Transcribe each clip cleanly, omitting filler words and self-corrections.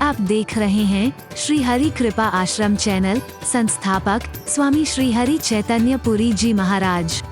आप देख रहे हैं श्री हरि कृपा आश्रम चैनल। संस्थापक स्वामी श्री हरि चैतन्य पुरी जी महाराज।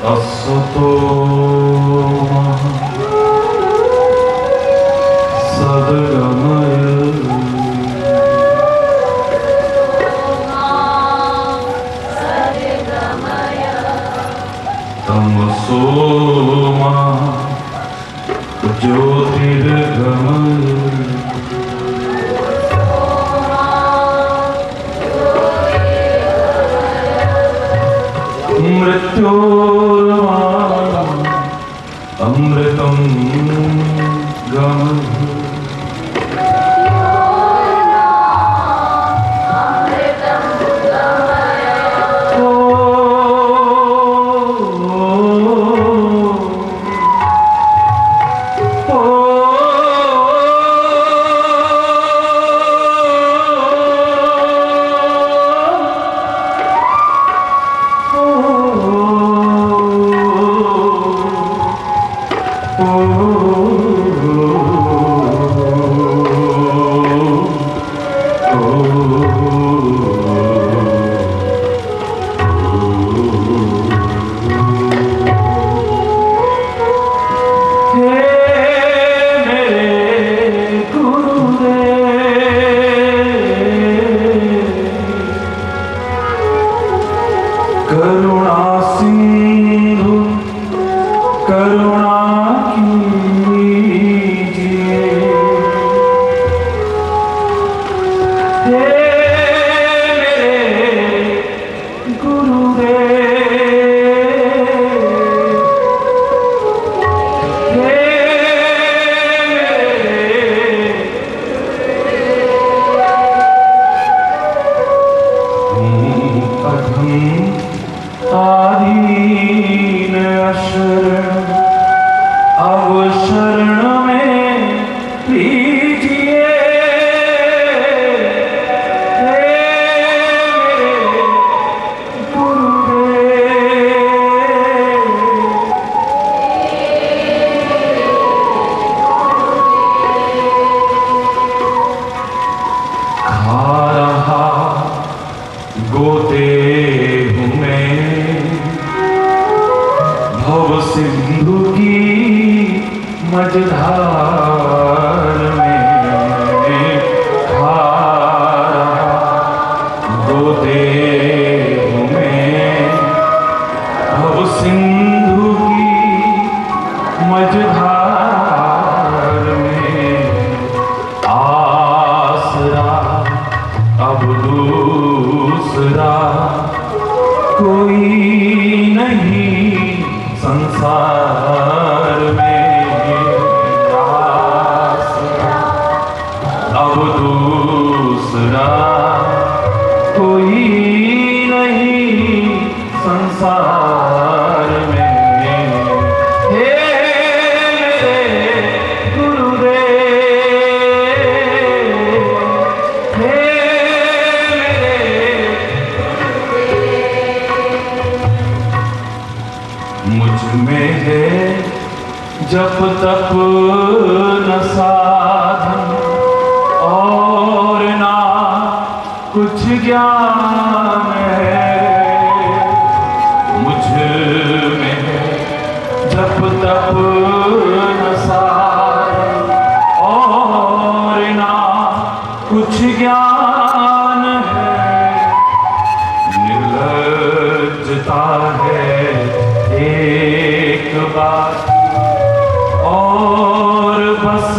असतो सद्गमय तमसो मा ज्योतिर्गमय अमृतं गमय। करुणा सिंधु करुणा कीजिए, हे मेरे गुरुदेव, हे आधीन शरण अब शरण में लीजिए, हे मेरे गुरुदेव। खा रहा गोते हूँ मैं भव सिंधु की मझधार में, खा रहा गोते हूँ मैं भव सिंधु की मझधार में। आसरा अब दूसरा कोई नहीं संसार में, आसरा अब दूसरा कोई नहीं संसार में, हे मेरे गुरुदेव, हे मुझ में है जप तप न साधन और ना कुछ ज्ञान है, मुझ में है जप तप न साधन और ना कुछ ज्ञान है, है एक बात और बस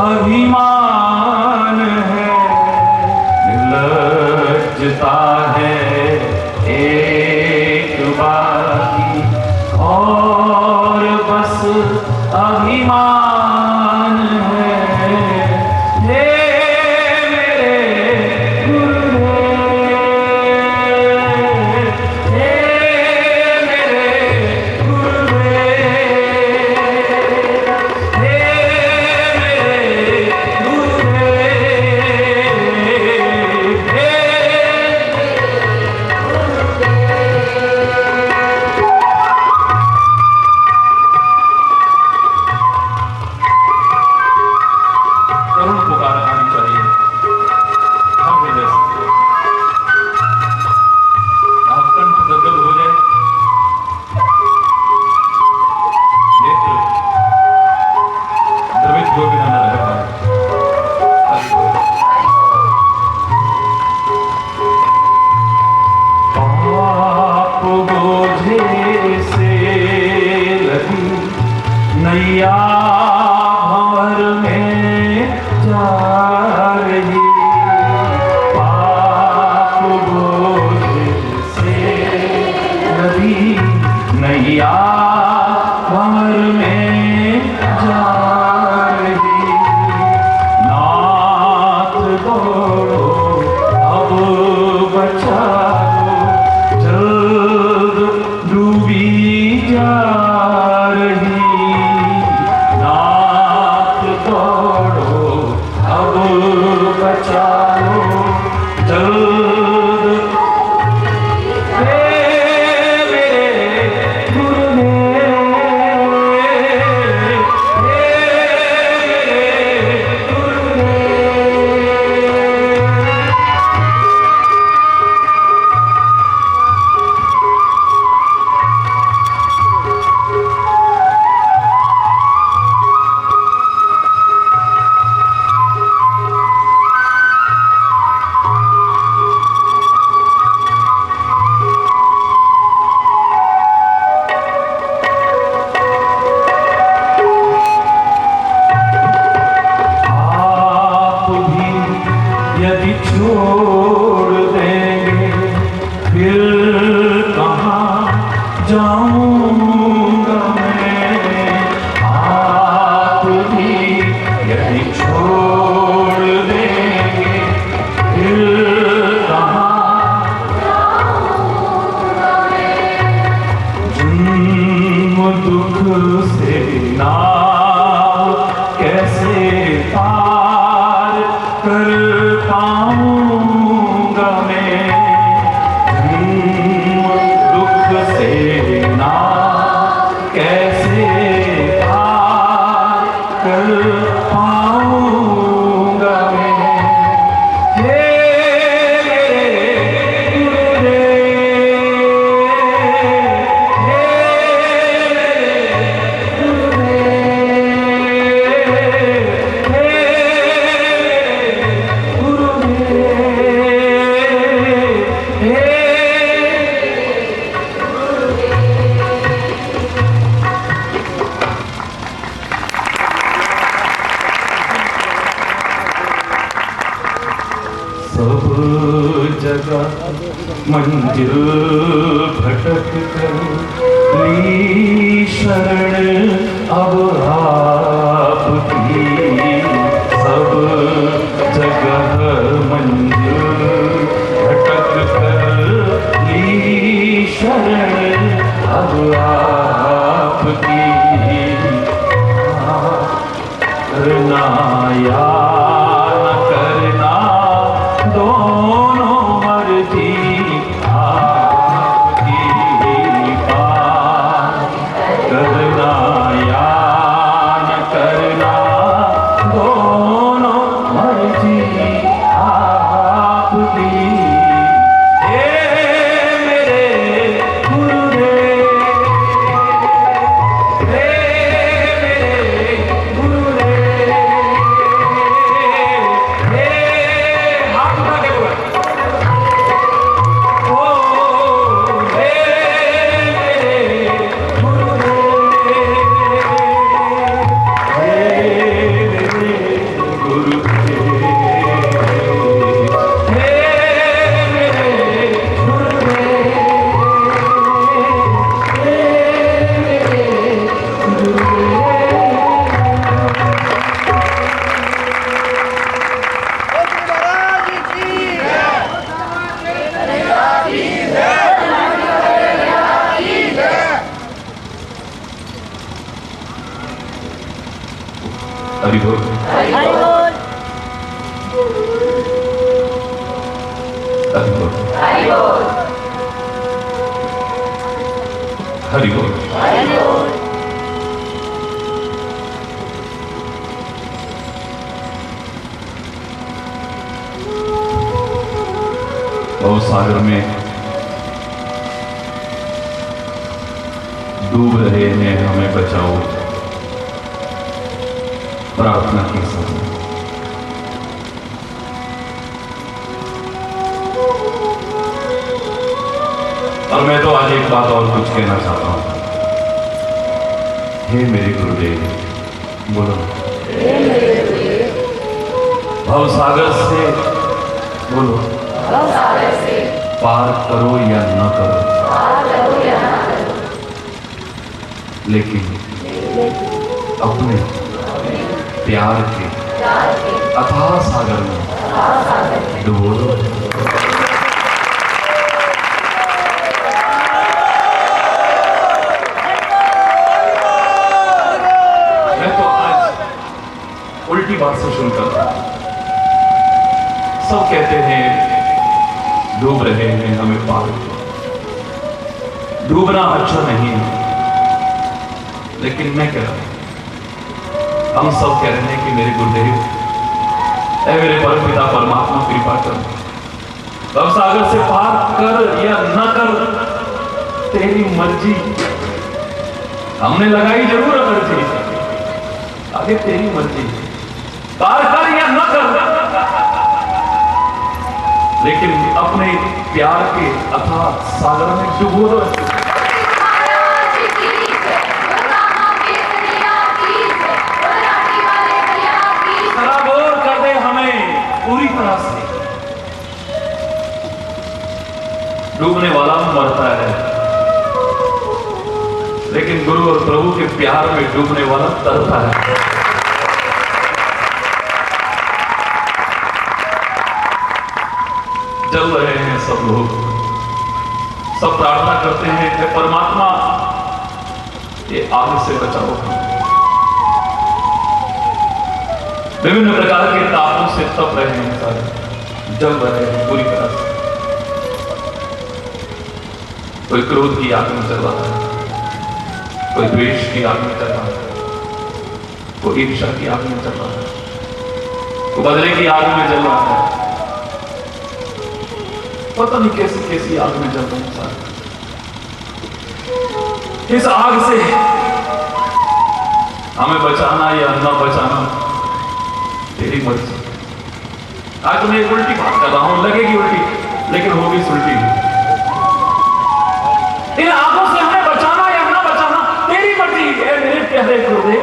अभिमान है, निर्लज्जता है एक बाकी और बस अभिमान है। हे मेरे गुरुदेव, हे मेरे गुरुदेव, हे मेरे गुरुदेव, हे करुण पुकार आनी चाहिए हर हृदय से। आप कंठ गदगद हो जाए, नेत्र द्रवित हुए बिना न रह पाए। पाप बोझे से लगी नैया भंवर में जा रही, पाप बोझ से लगी नैया भंवर में जा रही। नाथ दौड़ो अब बचाओ, जल्द डूबी जा रही। नाथ दौड़ो अब बचाओ, जल्द। हे मेरे गुरुदेव, हे मेरे गुरुदेव। आप भी यदि छोड़ देंगे फिर कहाँ जाऊंगा मैं। आप भी यदि छोड़ देंगे फिर कहाँ जन्म दुख से नाव कैसे पार कर पाऊंगा मैं। जन्म दुख से नाव कैसे पार कर पाऊंगा मैं। हे मेरे गुरुदेव, हे मेरे गुरुदेव, हे मेरे गुरुदेव, हे सब जगह मंजिल भटक कर ली शरण अब आपकी। सब जगह मंजिल भटक कर ली शरण अब आपकी। करना या न करना दोनों मर्जी आपकी। बात करना या न करना दोनों मर्जी आपकी। हे मेरे गुरुदेव, हरि बोल। हरि बोल। हरि बोल। हरि बोल। हरि बोल। हरि बोल। भव सागर में डूब रहे हैं, हमें बचाओ, प्रार्थना की समय। और मैं तो आज एक बात और कुछ कहना चाहता हूं। हे मेरे गुरुदेव, बोलो। भव सागर से, बोलो, पार करो या न करो, लेकिन अपने प्यार के अथाह सागर में डुबो दो। मैं तो आज उल्टी बात से शुरू करता हूं। सब कहते हैं डूब रहे हैं, हमें पार करो। डूबना अच्छा नहीं है, लेकिन मैं कह रहा हूं, हम सब कह रहे हैं कि मेरे गुरुदेव, ऐ मेरे परम पिता परमात्मा, कृपा कर, भव सागर से पार कर या न कर, तेरी मर्जी। हमने लगाई जरूर अर्जी, आगे तेरी मर्जी, पार कर या न कर, लेकिन अपने प्यार के अथाह सागर में डुबो दो। सराबोर कर दे हमें पूरी तरह से। डूबने वाला मरता है, लेकिन गुरु और प्रभु के प्यार में डूबने वाला तरता है। जल रहे हैं सब लोग, सब प्रार्थना करते हैं कि परमात्मा ये आग से बचाओ। विभिन्न प्रकार के तापों से तप रहे हैं, सारे जल रहे हैं पूरी तरह से। कोई क्रोध की आग में चल रहा है, कोई द्वेष की आग में चल रहा है, कोई ईर्ष्या की आग में चल रहा है, कोई बदले की आग में जल रहा है। पता नहीं कैसी कैसी आग में जल रहे हैं सारे। इस आग से हमें बचाना या न बचाना तेरी मर्जी। आज तो मैं एक उल्टी बात कर रहा हूं, लगेगी उल्टी, लेकिन होगी सुलटी। इन आगों से हमें बचाना या न बचाना तेरी मर्जी है मेरे प्यारे गुरुदेव,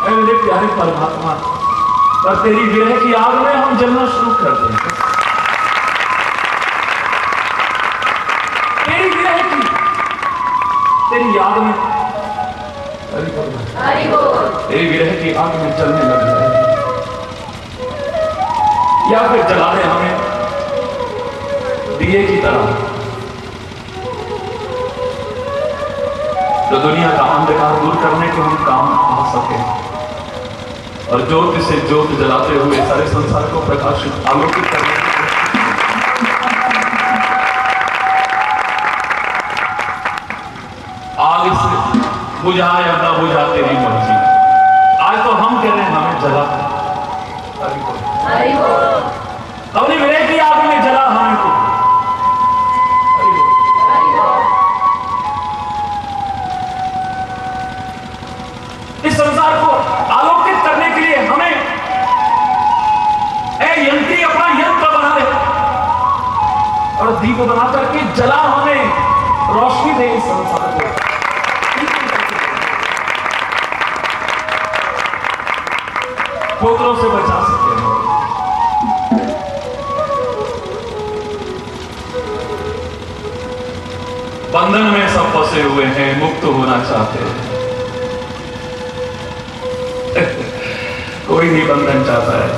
है मेरे प्यारे परमात्मा। पर तेरी विरह की आग में हम जलना शुरू कर दें। तेरी विरह की, तेरी याद में, तेरी विरह की आग में जलने लग जाए, या फिर जला दे हमें दिए की तरह, तो दुनिया का अंधकार दूर करने के हम काम आ सके, और ज्योति से ज्योति जलाते हुए सारे संसार को प्रकाशित आलोकित करने के आग से बुझा या ना बुझा तेरी मर्जी। आज तो हम कह रहे हैं हमें जला, अपनी विरह की आग में जला हमें को। इस संसार को आलोकित करने के लिए हमें यंत्री अपना यंत्र बना दे और दीप बना करके जला हमें रोशनी दे इस संसार को। ठोकरों से बचा सकते हैं। बंधन में सब फंसे हुए हैं, मुक्त होना चाहते हैं। कोई नहीं बंधन चाहता है,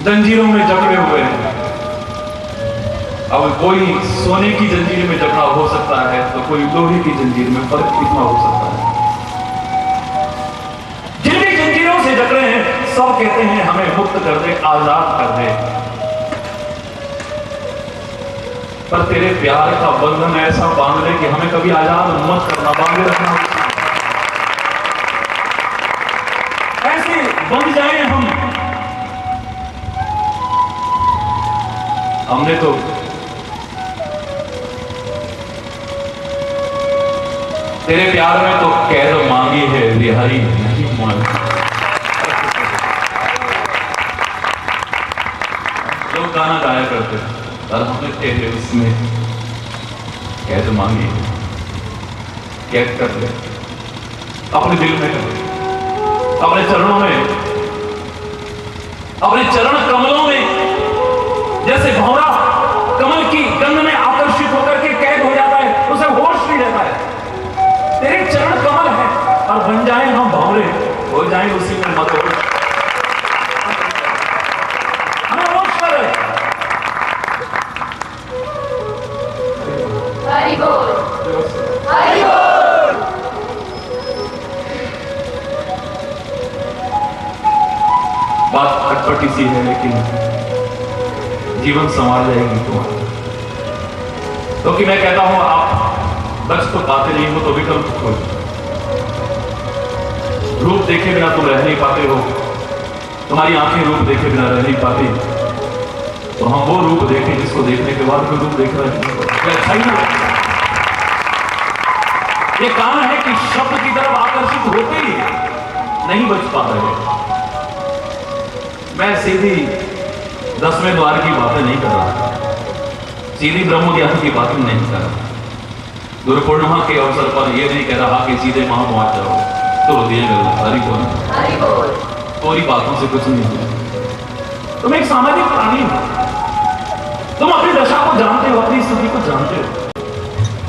जंजीरों में जकड़े हुए हैं। अब कोई सोने की जंजीर में जकड़ा हो सकता है, तो कोई लोहे की जंजीर में। फर्क कितना हो सकता है? सब कहते हैं हमें मुक्त कर दे, आजाद कर दे, पर तेरे प्यार का बंधन ऐसा बांध ले कि हमें कभी आजाद मत करना, बांधे रखना। ऐसे बंध जाए हमने तो तेरे प्यार में तो कैद मांगी है, रिहाई नहीं मांगी। लोग गाना गाया करते और हमने तेरे उसमें कैद मांगी, कैद कर ले अपने दिल में, कर ले अपने चरणों में, अपने चरण कमलों में। जैसे भौरा कमल की गंध में आकर्षित होकर के कैद हो जाता है, उसे होश नहीं रहता है। तेरे चरण कमल है और बन जाए हम भौरे, हो जाए उसी में मत हो, हमें होश कर। हरि बोल, हरि बोल। बात अटपटी सी है लेकिन जीवन संवार जाएगी तुम्हारा। क्योंकि मैं कहता हूं आप बच तो पाते नहीं हो तो विकल्प खोजो। रूप देखे बिना तुम रह नहीं पाते हो, तुम्हारी आंखें रूप देखे बिना रह नहीं पाती, तो हम वो रूप देखें जिसको देखने के बाद कोई रूप देख रहा है, अच्छा ही ना। ये कारण है कि शब्द की तरफ आकर्षित होते ही नहीं बच पा रहे। मैं सीधी 10वें द्वार की बातें नहीं कर रहा, सीधी ब्रह्म ज्ञान की बातें नहीं कर रहा। गुरु पूर्णिमा के अवसर पर यह नहीं कह रहा कि सीधे वहां पहुंच जाओ तो दिए गए। हरि बोल, हरि बोल। पूरी बातों से कुछ नहीं हुआ। तुम एक सामाजिक प्राणी हो, तुम अपनी दशा को जानते हो, अपनी स्थिति को जानते हो।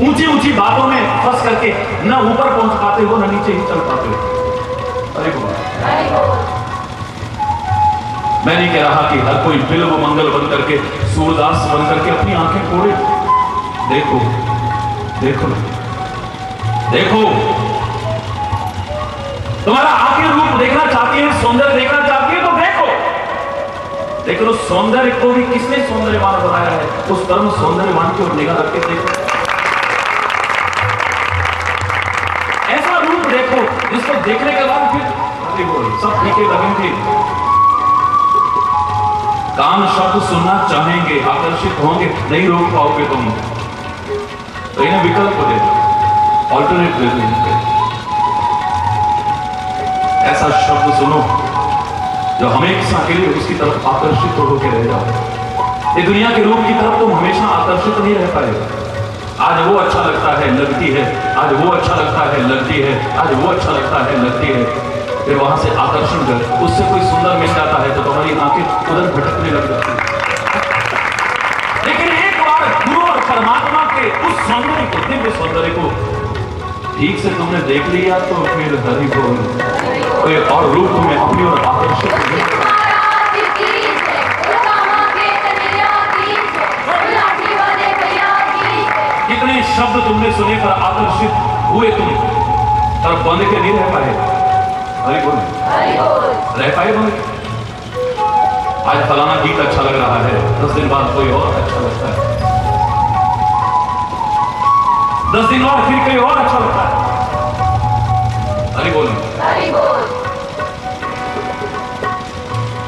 ऊंची ऊंची बातों में फंस करके न ऊपर पहुंच पाते हो न नीचे ही चल पाते हो। हरि बोल, हरि बोल। मैं नहीं कह रहा कि हर कोई बिल्व मंगल बन करके, सूरदास बन करके अपनी आंखें खोले। देखो देखो देखो, तुम्हारा आंखें रूप देखना चाहती है, सौंदर्य देखना चाहती है तो देखो। लेकिन उस सौंदर्य को भी किसने सौंदर्यवान बनाया है, उस परम सौंदर्यवान की ओर निगाह रख के देखो। ऐसा रूप देखो जिसको देखने के बाद फिर सब फीके लगेंगे। कान शब्द सुनना चाहेंगे, आकर्षित होंगे, नहीं रोक पाओगे तुम, तो इन्हें विकल्प दे दो, ऑल्टरनेट दे दो। ऐसा शब्द सुनो जो हमेशा के लिए उसकी तरफ आकर्षित होकर रह जाओ। ये दुनिया के रूप की तरफ तुम हमेशा आकर्षित नहीं रह पाए। आज वो अच्छा लगता है, लगती है, आज वो अच्छा लगता है, लगती है, आज वो अच्छा लगता है, लगती है। फिर वहां से आकर्षण कर उससे कोई सुंदर मिल जाता है तो तुम्हारी आंखें उधर भटकने लग जाती है। लेकिन एक बार गुरु और परमात्मा के उस सौंदर्य को, दिव्य सौंदर्य को ठीक से तुमने देख लिया तो फिर हरि बोल, कोई और रूप में अपनी ओर आकर्षित नहीं। कितने शब्द तुमने सुने पर आकर्षित हुए तुम, पर बंद के नहीं रह पाए। हरि बोल, रह पाए बंद के? आज फलाना गीत अच्छा लग रहा है, 10 दिन बाद कोई और अच्छा लगता है, 10 दिन और फिर कोई और अच्छा लगता है। हरि बोल, हरि बोल।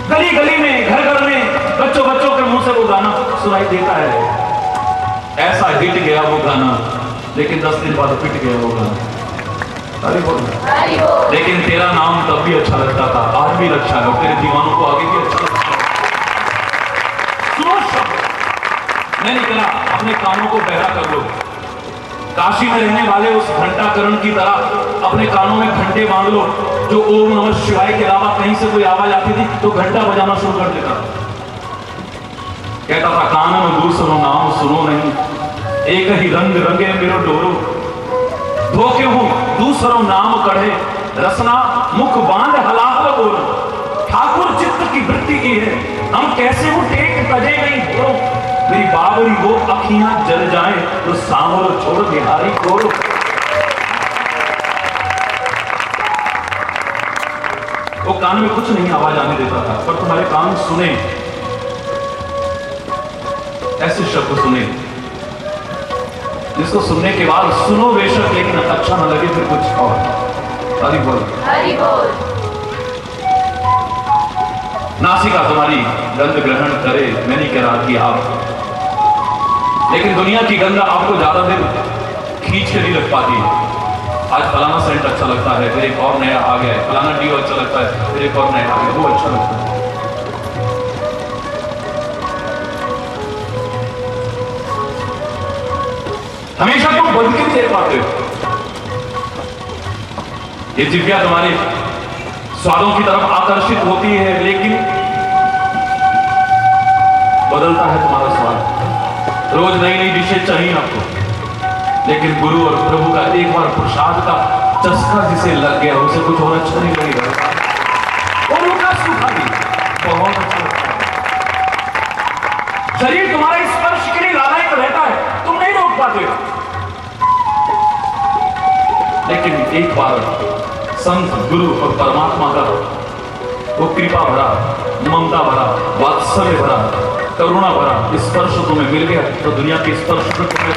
गली गली में, घर घर में बच्चों बच्चों के मुंह से वो गाना सुनाई देता है। ऐसा हिट गया वो गाना, लेकिन 10 दिन बाद पिट गया वो गाना। हरि बोल, हरि बोल। लेकिन तेरा नाम तब भी अच्छा लगता था, आज भी अच्छा है, तेरे दीवानों को आगे भी अच्छा लगता है। सुनो शब्द, मैं नहीं कहा अपने कानों को बहरा कर लो। काशी में रहने वाले उस घंटाकरण की तरह अपने कानों में घंटे बांध लो, जो ओम नमः शिवाय के अलावा कहीं से कोई आवाज आती थी तो घंटा बजाना शुरू कर देता। कहता था कान में दूसरो नाम सुनो नहीं, एक ही रंग रंगे मेरो डोरो, धोखे हूं दूसरो नाम कढ़े, रसना मुख बांध हलाहल बोलो। ठाकुर चित्त की वृत्ति की है, हम कैसे वो टेक तजे नहीं बोलो। मेरी बाबरी वो अखियां जल जाए तो सांवरो छोड़ बिहारी को। वो कान में कुछ नहीं आवाज आने देता था, पर तुम्हारे कान सुने, ऐसे शब्द सुने जिसको सुनने के बाद सुनो बेशक, लेकिन अच्छा ना लगे फिर कुछ और। हरि बोल, हरि बोल। नासिका तुम्हारी गंध ग्रहण करे, मैं नहीं कह रहा कि आप, लेकिन दुनिया की गंध आपको ज्यादा देर खींच के नहीं रख पाती। आज फलाना सेंट अच्छा लगता है, फिर एक और नया आ गया है, फलाना डीओ अच्छा लगता है, फिर एक और नया आ गया, वो अच्छा लगता है। हमेशा तुम बंद के देख पाते हो। ये जिज्ञा तुम्हारी स्वादों की तरफ आकर्षित होती है, लेकिन बदलता है तुम्हारा स्वाद। रोज नई नई डिशेज चाहिए आपको, लेकिन गुरु और प्रभु का एक बार प्रसाद का चस्का जिसे लग गया, उसे कुछ और अच्छा नहीं लगेगा। और उनका सुखा भी बहुत अच्छा लगता है। शरीर तुम्हारा स्पर्श के लिए लालायित रहता है, तुम नहीं रोक पाते हो, लेकिन एक बार संत, गुरु और परमात्मा का वो कृपा भरा, ममता भरा, वात्सल्य भरा, करुणा भरा स्पर्श तुम्हें मिल गया, तो दुनिया के स्पर्श को तुम्हें,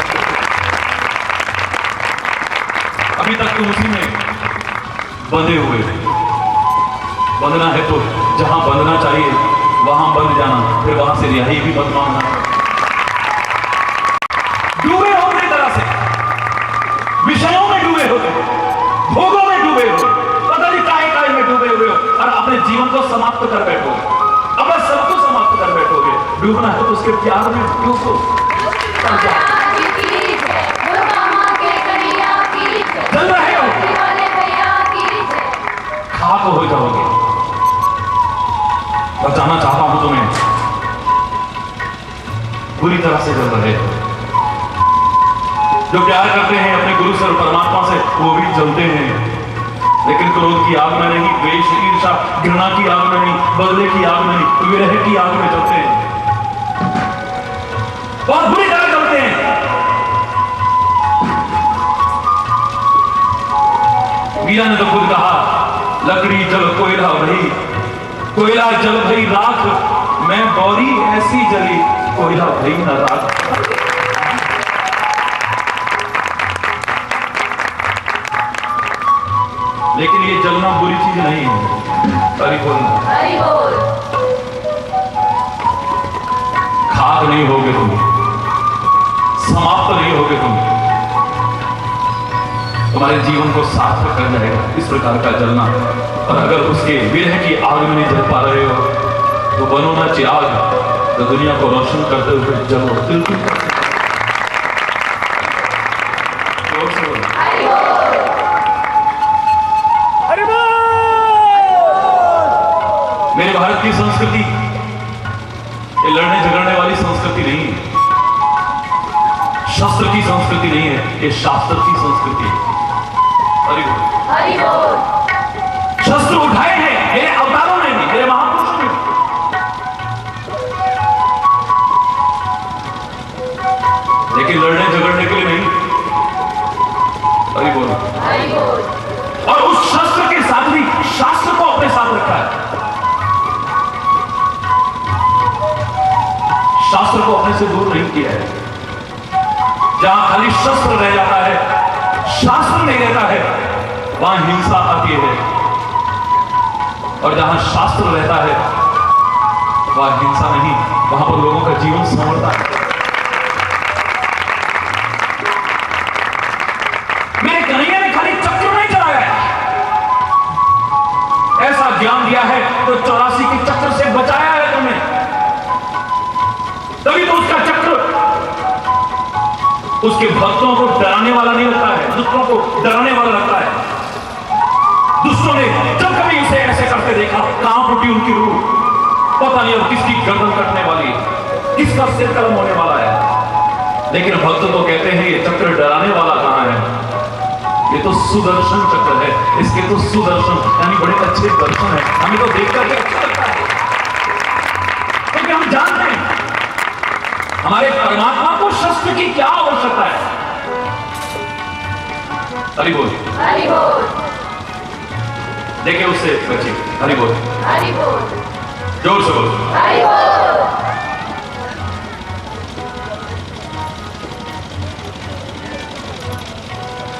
अभी तक तुम उसी में बंधे हुए। बंधना है तो जहां बंधना चाहिए वहां बंध जाना, फिर वहां से रिहाई भी मत मांगना। डूबे हो पूरी तरह से, विषयों में डूबे हो, भोगों में डूबे हो, पता नहीं काय में डूबे हुए हो, और अपने जीवन को समाप्त कर बैठोगे, अपना सब कुछ समाप्त कर बैठोगे। डूबना है तो उसके प्यार में डूबो। चल रहे हो, खाक हो जाओगे। बचाना चाहता हूं तुम्हें, बुरी तरह से जल रहे हो। जो प्यार करते हैं अपने गुरु से और परमात्मा से, वो भी जलते हैं, लेकिन क्रोध की आग में नहीं, द्वेष, ईर्ष्या, घृणा की आग में नहीं, बदले की आग में नहीं, विरह की आग में जलते हैं, बहुत बुरी तरह जलते हैं। मीरा ने तो खुद कहा, लकड़ी जल कोयला भई, कोयला जल भई राख, मैं गौरी ऐसी जली, कोयला भई न राख। लेकिन ये जलना बुरी चीज नहीं है। हरि बोल, हरि बोल। खाक नहीं होगे तुम, समाप्त नहीं होगे तुम, तुम्हारे जीवन को सार्थक कर जाएगा इस प्रकार का जलना। और अगर उसके विरह की आग में नहीं जल पा रहे हो तो बनो ना चिराग, तो दुनिया को रोशन करते हुए जलो। बिल्कुल मेरे भारत की संस्कृति ये लड़ने झगड़ने वाली संस्कृति नहीं है, शस्त्र की संस्कृति नहीं है, ये शास्त्र की संस्कृति है। हरि बोल। शस्त्र उठाए हैं मेरे अवतारों ने भी, मेरे महापुरुषों ने भी, लेकिन लड़ने झगड़ने के लिए नहीं। हरि बोल, हरि बोल। और उस शस्त्र के साथ भी शास्त्र को अपने साथ रखा है, शास्त्र को अपने से दूर नहीं किया है। जहां खाली शस्त्र रह जाता है, शास्त्र नहीं रहता है, वहां हिंसा आती है, और जहां शास्त्र रहता है वहां हिंसा नहीं, वहां पर लोगों का जीवन संवरता है। मेरे कन्हैया ने खाली चक्र नहीं चलाया है, ऐसा ज्ञान दिया है तो 84 के चक्र से बचाया है तुम्हें, तभी तो उसका चक्र उसके भक्तों को डराने वाला नहीं लगता है, दुष्टों को डराने वाला लगता है। दुष्टों ने जब कभी उसे ऐसे करते देखा, कांप उठी उनकी रूह, पता नहीं अब किसकी गर्दन कटने वाली, किसका सिर कलम होने वाला है। लेकिन भक्त तो कहते हैं ये चक्र डराने वाला कहां है, ये तो सुदर्शन चक्र है, इसके तो सुदर्शन यानी बड़े अच्छे दर्शन है, हमें तो देखकर के अच्छा लगता है, क्योंकि हम जानते हैं हमारे परमात्मा को शस्त्र की क्या आवश्यकता है। हरि बोल, हरि बोल। लेकिन उससे बचिए। हरि बोल। हरि बोल। जोर से बोल। हरि बोल।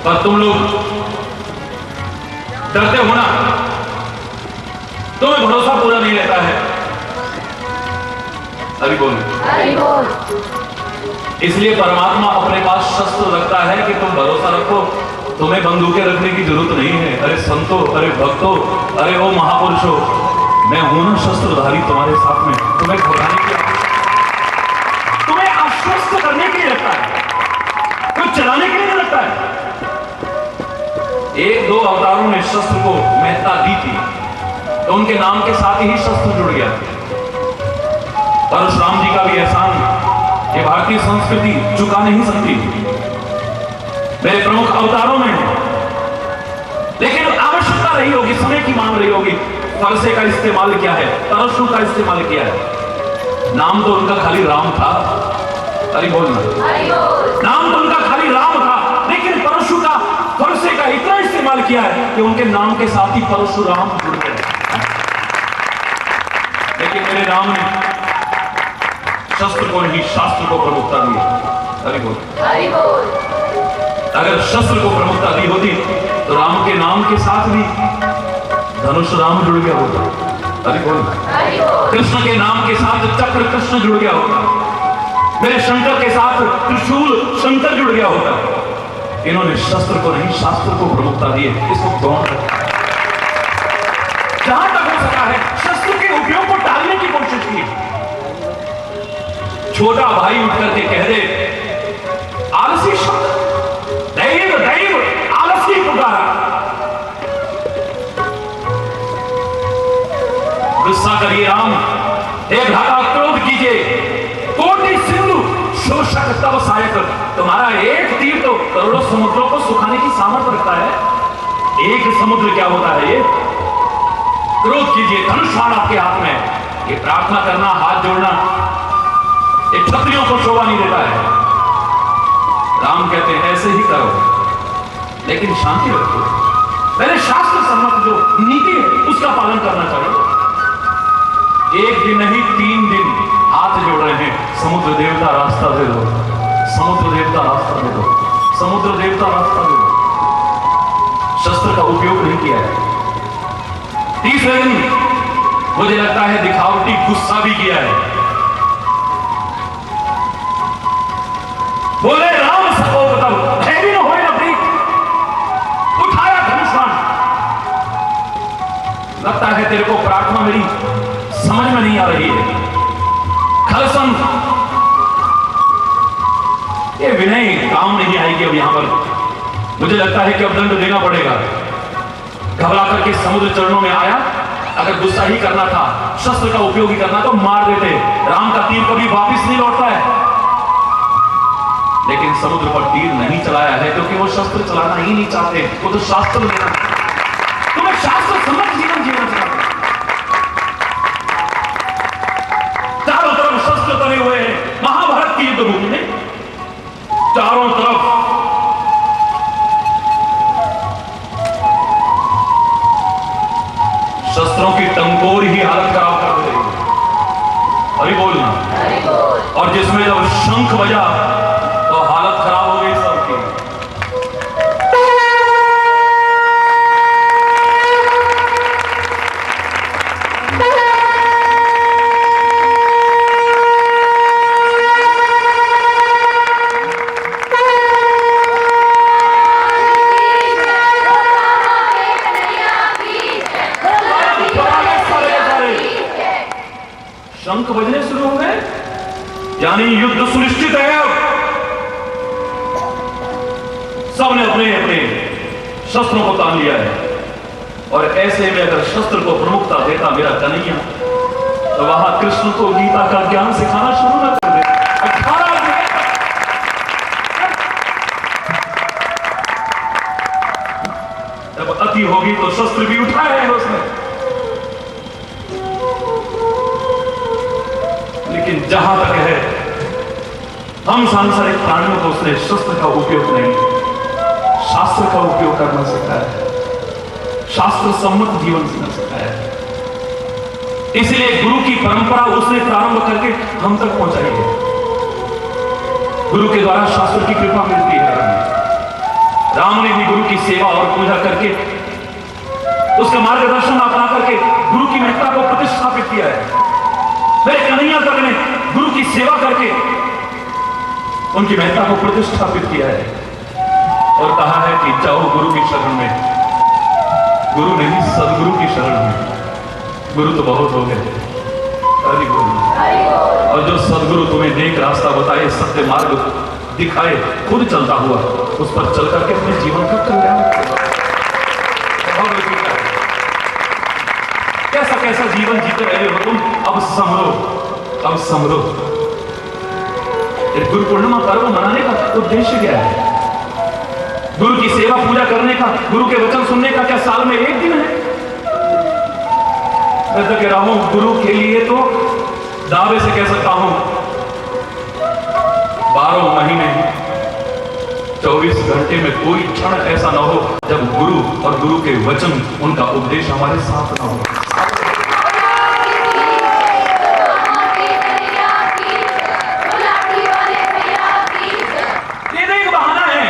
पर तुम लोग डरते हो ना, तुम्हें भरोसा पूरा नहीं रहता है। हरि बोल। हरि बोल। इसलिए परमात्मा अपने पास शस्त्र रखता है कि तुम भरोसा रखो, तुम्हें बंदूकें रखने की जरूरत नहीं है। अरे संतो, अरे भक्तों, अरे ओ महापुरुषों, मैं हूं ना शस्त्रधारी तुम्हारे साथ में। तुम्हें घबराने की आवश्यकता, तुम्हें आश्वस्त करने के लिए लगता है, कुछ चलाने के लिए नहीं लगता है। एक दो अवतारों ने शस्त्र को महत्ता दी थी, तो उनके नाम के साथ ही शस्त्र जुड़ गया। परशुराम जी का भी एहसान ये भारतीय संस्कृति चुका नहीं सकती, मेरे प्रमुख अवतारों में है। लेकिन आवश्यकता रही होगी, समय की मांग रही होगी, फरसे का इस्तेमाल किया है, परशु का इस्तेमाल किया है। नाम तो उनका खाली राम था। अरे बोलना। हरि बोल। नाम तो उनका खाली राम था, लेकिन परशु का, फरसे का इतना इस्तेमाल किया है कि उनके नाम के साथ ही परशुराम जुड़ गए। लेकिन मेरे राम ने शस्त्र को नहीं, शास्त्र को प्रमुखता दी। हरि बोल। हरि बोल। अगर शस्त्र को प्रमुखता दी होती तो राम के नाम के साथ भी धनुष राम जुड़ गया होता। हरि बोल। हरि बोल। कृष्ण के नाम के साथ चक्र कृष्ण जुड़ गया होता। मेरे शंकर के साथ त्रिशूल शंकर जुड़ गया होता। इन्होंने शस्त्र को नहीं, शास्त्र को प्रमुखता दी है। इसको गौण रखा, जहां तक हो सका है शस्त्र के उपयोग को टालने की कोशिश की। छोटा भाई उठ करके कह दे, आलसी शब्द, दैव दैव, आलसी पुकारा। गुस्सा करिए राम, हे भ्राता क्रोध कीजिए, कोटि सिंधु शोषक तब सहायक। तुम्हारा एक तीर तो करोड़ों समुद्रों को सुखाने की सामर्थ्य रखता है। एक समुद्र क्या होता है ये? क्रोध कीजिए, धनुष बाण आपके हाथ में। ये प्रार्थना करना, हाथ जोड़ना, ये क्षत्रियों को शोभा नहीं देता है। राम कहते हैं ऐसे ही करो, लेकिन शांति रखो। पहले शास्त्र सम्मत जो नीति है उसका पालन करना चाहिए। एक दिन नहीं 3 दिन हाथ जोड़ रहे हैं, समुद्र देवता रास्ता दे दो, समुद्र देवता रास्ता दे दो, समुद्र देवता रास्ता दे दो। शस्त्र का उपयोग नहीं किया है। तीसरे दिन मुझे लगता है दिखावटी गुस्सा भी किया है। बोले राम सकोपतम, भय न होए न प्रीत। उठाया धनुष बाण। लगता है तेरे को प्रार्थना मेरी समझ में नहीं आ रही है। खलसन, ये विनय काम नहीं आएगी अब यहां पर। मुझे लगता है कि अब दंड देना पड़ेगा। घबरा करके समुद्र चरणों में आया। अगर गुस्सा ही करना था, शस्त्र का उपयोग ही करना तो मार देते। राम का तीर कभी वापिस नहीं लौटता है। लेकिन समुद्र पर तीर नहीं चलाया है क्योंकि वो शस्त्र चलाना ही नहीं चाहते। वो तो शास्त्र लेना, तुम्हें शास्त्र समझ जीवन जीना चाहते। चारों तरफ शस्त्र तरे हुए हैं। महाभारत की युद्ध भूमि में चारों तरफ शस्त्रों की टंकोर ही हालत खराब कर दे रही है। अरे बोलना। हरि बोल। और जिसमें जब शंख बजा तो हालत खराब हो गई सबकी। शंख बजने शुरू हो गए, यानी युद्ध सुनिश्चित है। सबने अपने अपने शस्त्रों को तान लिया है। और ऐसे में अगर शस्त्र को प्रमुखता देता मेरा कन्हैया, तो वहां कृष्ण को गीता का ज्ञान सिखाना शुरू न कर दे। 18 जब अति होगी तो शस्त्र भी उठाए हैं उसने। लेकिन जहां तक है, हम सांसारिक प्राणियों को उसने शस्त्र का उपयोग नहीं, शास्त्र का उपयोग करना सिखाया है। शास्त्र सम्मत जीवन जीना सिखाया है। इसलिए गुरु की परंपरा उसने प्रारंभ करके हम तक पहुंचाई है। गुरु के द्वारा शास्त्र की कृपा मिलती है। राम ने भी गुरु की सेवा और पूजा करके, उसका मार्गदर्शन अपना करके गुरु की महत्ता को प्रतिष्ठापित किया है। मेरे कन्हैया तक ने गुरु की सेवा करके उनकी महत्ता को प्रतिष्ठापित किया है और कहा है कि जाओ गुरु की शरण में, गुरु नहीं सदगुरु की शरण में। गुरु तो बहुत हो गए, हरि बोल। और जो सदगुरु तुम्हें नेक रास्ता बताए, सत्य मार्ग दिखाए, खुद चलता हुआ उस पर चल करके अपने जीवन का कल्याण कैसा कैसा जीवन जीते रहे हो तुम, अब संभलो, अब संभलो। गुरु पूर्णिमा पर्व मनाने का उद्देश्य क्या है? गुरु की सेवा पूजा करने का, गुरु के वचन सुनने का क्या साल में एक दिन है? मैं तो कह रहा हूं गुरु के लिए तो दावे से कह सकता हूं 12 महीने 24 घंटे में कोई क्षण ऐसा ना हो जब गुरु और गुरु के वचन, उनका उपदेश हमारे साथ ना हो। ये एक बहाना है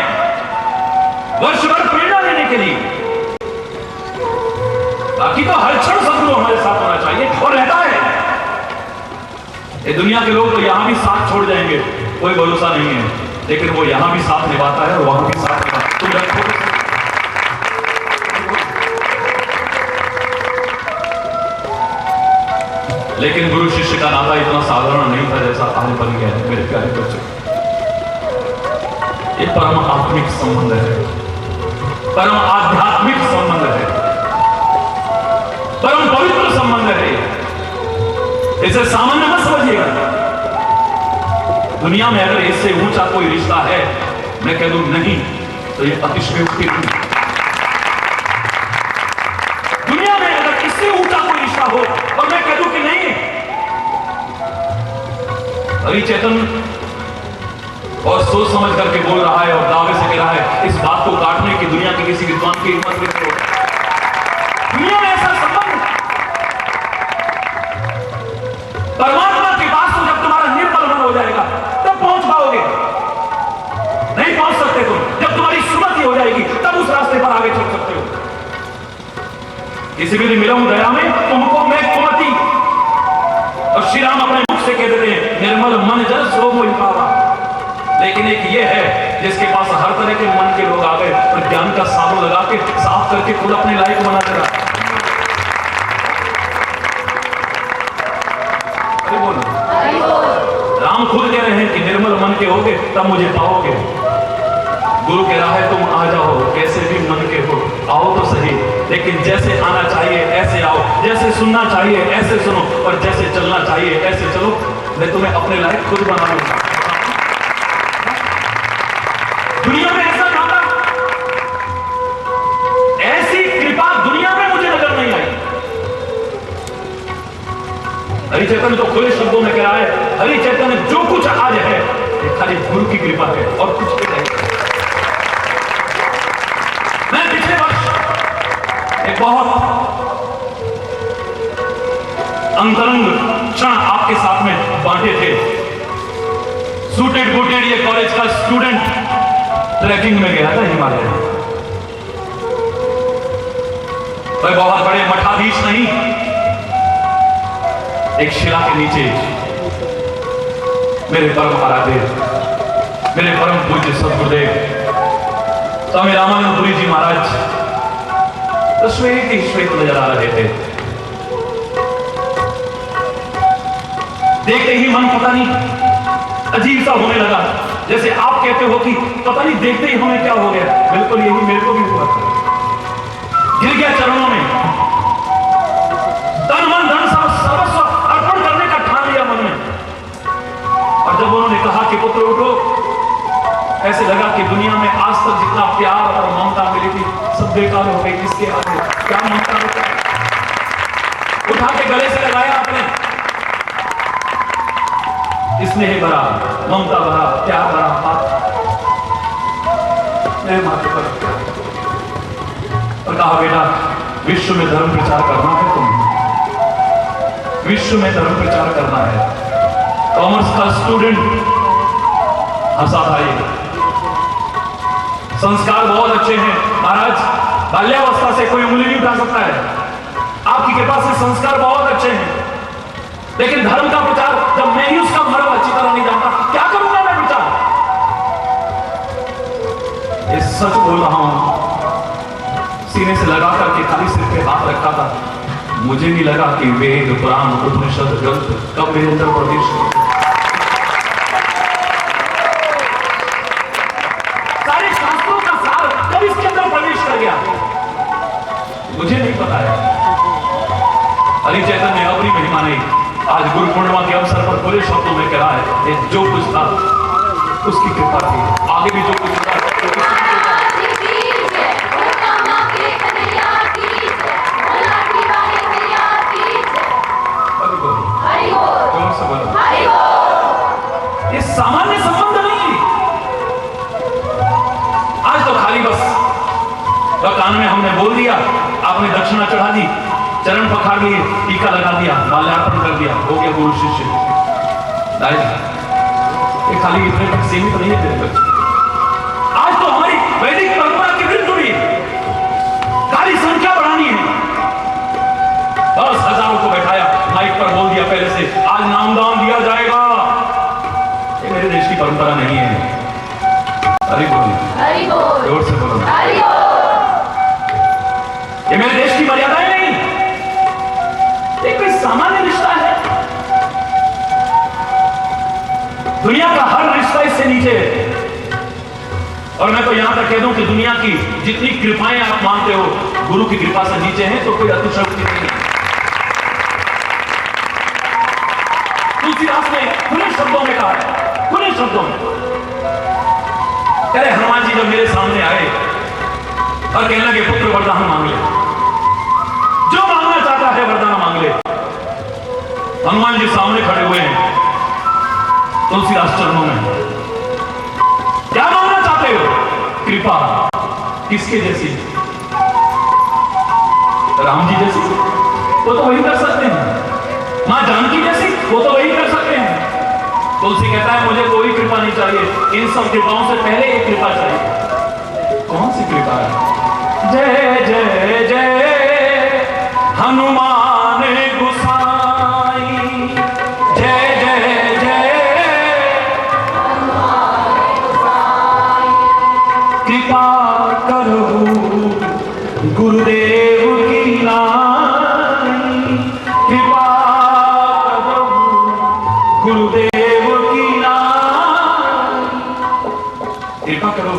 वर्ष भर प्रेरणा देने के लिए, बाकी तो हर क्षण सदगुरु हमारे साथ होना चाहिए और रहता है। ये दुनिया के लोग तो यहां भी साथ छोड़ जाएंगे, कोई भरोसा नहीं है, लेकिन वो यहां भी साथ निभाता है और वहां भी साथ निभाता। तुम रखो। लेकिन गुरु शिष्य का नाता इतना साधारण नहीं था जैसा आज बन गया है मेरे प्यारे बच्चों। ये परम आत्मिक संबंध है, परम आध्यात्मिक संबंध है, परम पवित्र संबंध है। इसे सामान्य मत समझिएगा। दुनिया में अगर इससे ऊंचा कोई रिश्ता है, मैं कह दूं नहीं, तो ये अतिशयोक्ति नहीं। दुनिया में अगर इससे ऊंचा कोई रिश्ता हो और मैं कह दूं कि नहीं, हरि चैतन्य और सोच समझ करके बोल रहा है और दावे से कह रहा है, इस बात को काटने की दुनिया के किसी विद्वान की हिम्मत नहीं हो। दुनिया में ऐसा संबंध परमात्मा के पास तो जब तुम्हारा निर्मल मन हो जाएगा तब पहुंच पाओगे, नहीं पहुंच सकते तुम। जब तुम्हारी सुमति हो जाएगी तब उस रास्ते पर आगे चल सकते हो। किसी भी मिलूं दया में तुमको मैं कुमति, और श्री राम अपने मुख से कह देते हैं निर्मल मन जल सो मोहि पावा। लेकिन एक ये है जिसके पास हर तरह के मन के लोग आ गए और ज्ञान का साबुन लगा के साफ करके खुद अपने लायक बना दे रहा। राम खुद कह रहे हैं कि निर्मल मन के होगे तब मुझे पाओगे। गुरु कह रहा है तुम आ जाओ, कैसे भी मन के हो, आओ तो सही, लेकिन जैसे आना चाहिए ऐसे आओ, जैसे सुनना चाहिए ऐसे सुनो, और जैसे चलना चाहिए ऐसे चलो। मैं तुम्हें अपने लायक खुद बना दूंगा। दुनिया में ऐसा नाता, ऐसी कृपा दुनिया में मुझे नजर नहीं आई। हरि चैतन्य तो खुले शब्दों में कह रहा है, हरि चैतन्य जो कुछ आज है ये खाली गुरु की कृपा है और कुछ भी नहीं। मैं पिछले वर्ष एक बहुत अंतरंग क्षण आपके साथ में बांटे थे। सूटेड बूटेड ये कॉलेज का स्टूडेंट ट्रैकिंग में गया था हिमालय में। कोई बहुत बड़े मठाधीश नहीं, एक शिला के नीचे मेरे परम आराध्य, मेरे परम पूज्य सदगुरुदेव स्वामी रामानंदपुरी जी महाराज तो श्वेत ही श्वेत नजर आ रहे थे। देखते ही मन पता नहीं अजीब सा होने लगा, जैसे आप कहते हो कि पता नहीं देखते ही हमें क्या हो गया। बिल्कुल यही मेरे को भी हुआ था। गिर गया चरणों में, तन मन धन सर्वस्व अर्पण करने का ठान लिया मन में। और जब उन्होंने कहा कि पुत्र उठो, ऐसे लगा कि दुनिया में आज तक जितना प्यार और ममता मिली थी सब बेकार हो गई। किसके आगे क्या ममता होता है? उठा के गले से लगाया आपने, स्नेह भरा, ममता भरा, प्यार भरा हाथ मेरे माथे पर और कहा बेटा विश्व में धर्म प्रचार करना है तुम्हें, विश्व में धर्म प्रचार करना है। कॉमर्स का स्टूडेंट हंसा भाई, संस्कार बहुत अच्छे हैं महाराज, बाल्यावस्था से कोई उंगली नहीं उठा सकता है, आपकी कृपा से संस्कार बहुत अच्छे हैं, लेकिन धर्म का प्रचार जब मैं ही उसका मर्म अच्छी तरह नहीं जानता, क्या करूंगा मैं प्रचार? ये सच बोल रहा हूं, सीने से लगा करके खाली सिर पे हाथ रखा था, मुझे नहीं लगा कि वेद पुराण उपनिषद ग्रंथ कब मेरे अंदर प्रवेश किए। सारे शास्त्रों का सार कब इसके अंदर प्रवेश कर गया, मुझे नहीं पता है। हरि चैतन्य अपनी महिमा नहीं, आज गुरु पूर्णिमा के अवसर पर पूरे शब्दों में कह रहा है, ये जो कुछ था उसकी कृपा थी, आगे भी जो कुछ था ये सामान्य संबंध नहीं। आज तो खाली बस कान में हमने बोल दिया, आपने दक्षिणा चढ़ा दी, चरण पखार लिए, टीका लगा दिया, माल्यार्पण कर दिया, हो गया गुरु शिष्य। ये खाली इतने तक सीमित नहीं है तेरे बच्चे। आज तो हमारी वैदिक परंपरा की वृद्धि हुई, खाली संख्या बढ़ानी है, बस हजारों को बैठाया, माइक पर बोल दिया पहले से, आज नामदान दिया जाएगा। ये मेरे देश की परंपरा नहीं है। हरि बोल, हरि बोल, जोर से बोलो, हरि बोल। ये मेरे देश की मर्यादाएं नहीं, ये कोई सामान्य रिश्ता है। दुनिया का हर रिश्ता इससे नीचे है। और मैं तो यहां तक कह दूं कि दुनिया की जितनी कृपाएं आप मानते हो, गुरु की कृपा से नीचे हैं तो कोई अतिशयोक्ति नहीं। तुलसीदास ने खुले शब्दों में कहा है, खुले शब्दों में कह रहे, हनुमान जी जब मेरे सामने आए और कहने लगे पुत्र वरदान मांग ले, जो मांगना चाहता है वरदान मांग ले। हनुमान जी सामने खड़े हुए हैं तुलसीदास चरणों में, क्या मांगना चाहते हो? कृपा। किसके जैसी? राम जी जैसी, वो तो वही कर सकते हैं। मां जानकी जैसी, वो तो वही कर सकते हैं। तुलसी कहता है मुझे कोई कृपा नहीं चाहिए, इन सब कृपाओं से पहले एक कृपा चाहिए। कौन सी कृपा है? जय जय जय हनुमान गोसाई, जय जय जय हनुमान गोसाई, कृपा करो गुरुदेव की नाई, कृपा करो गुरुदेव की नाई। कृपा करो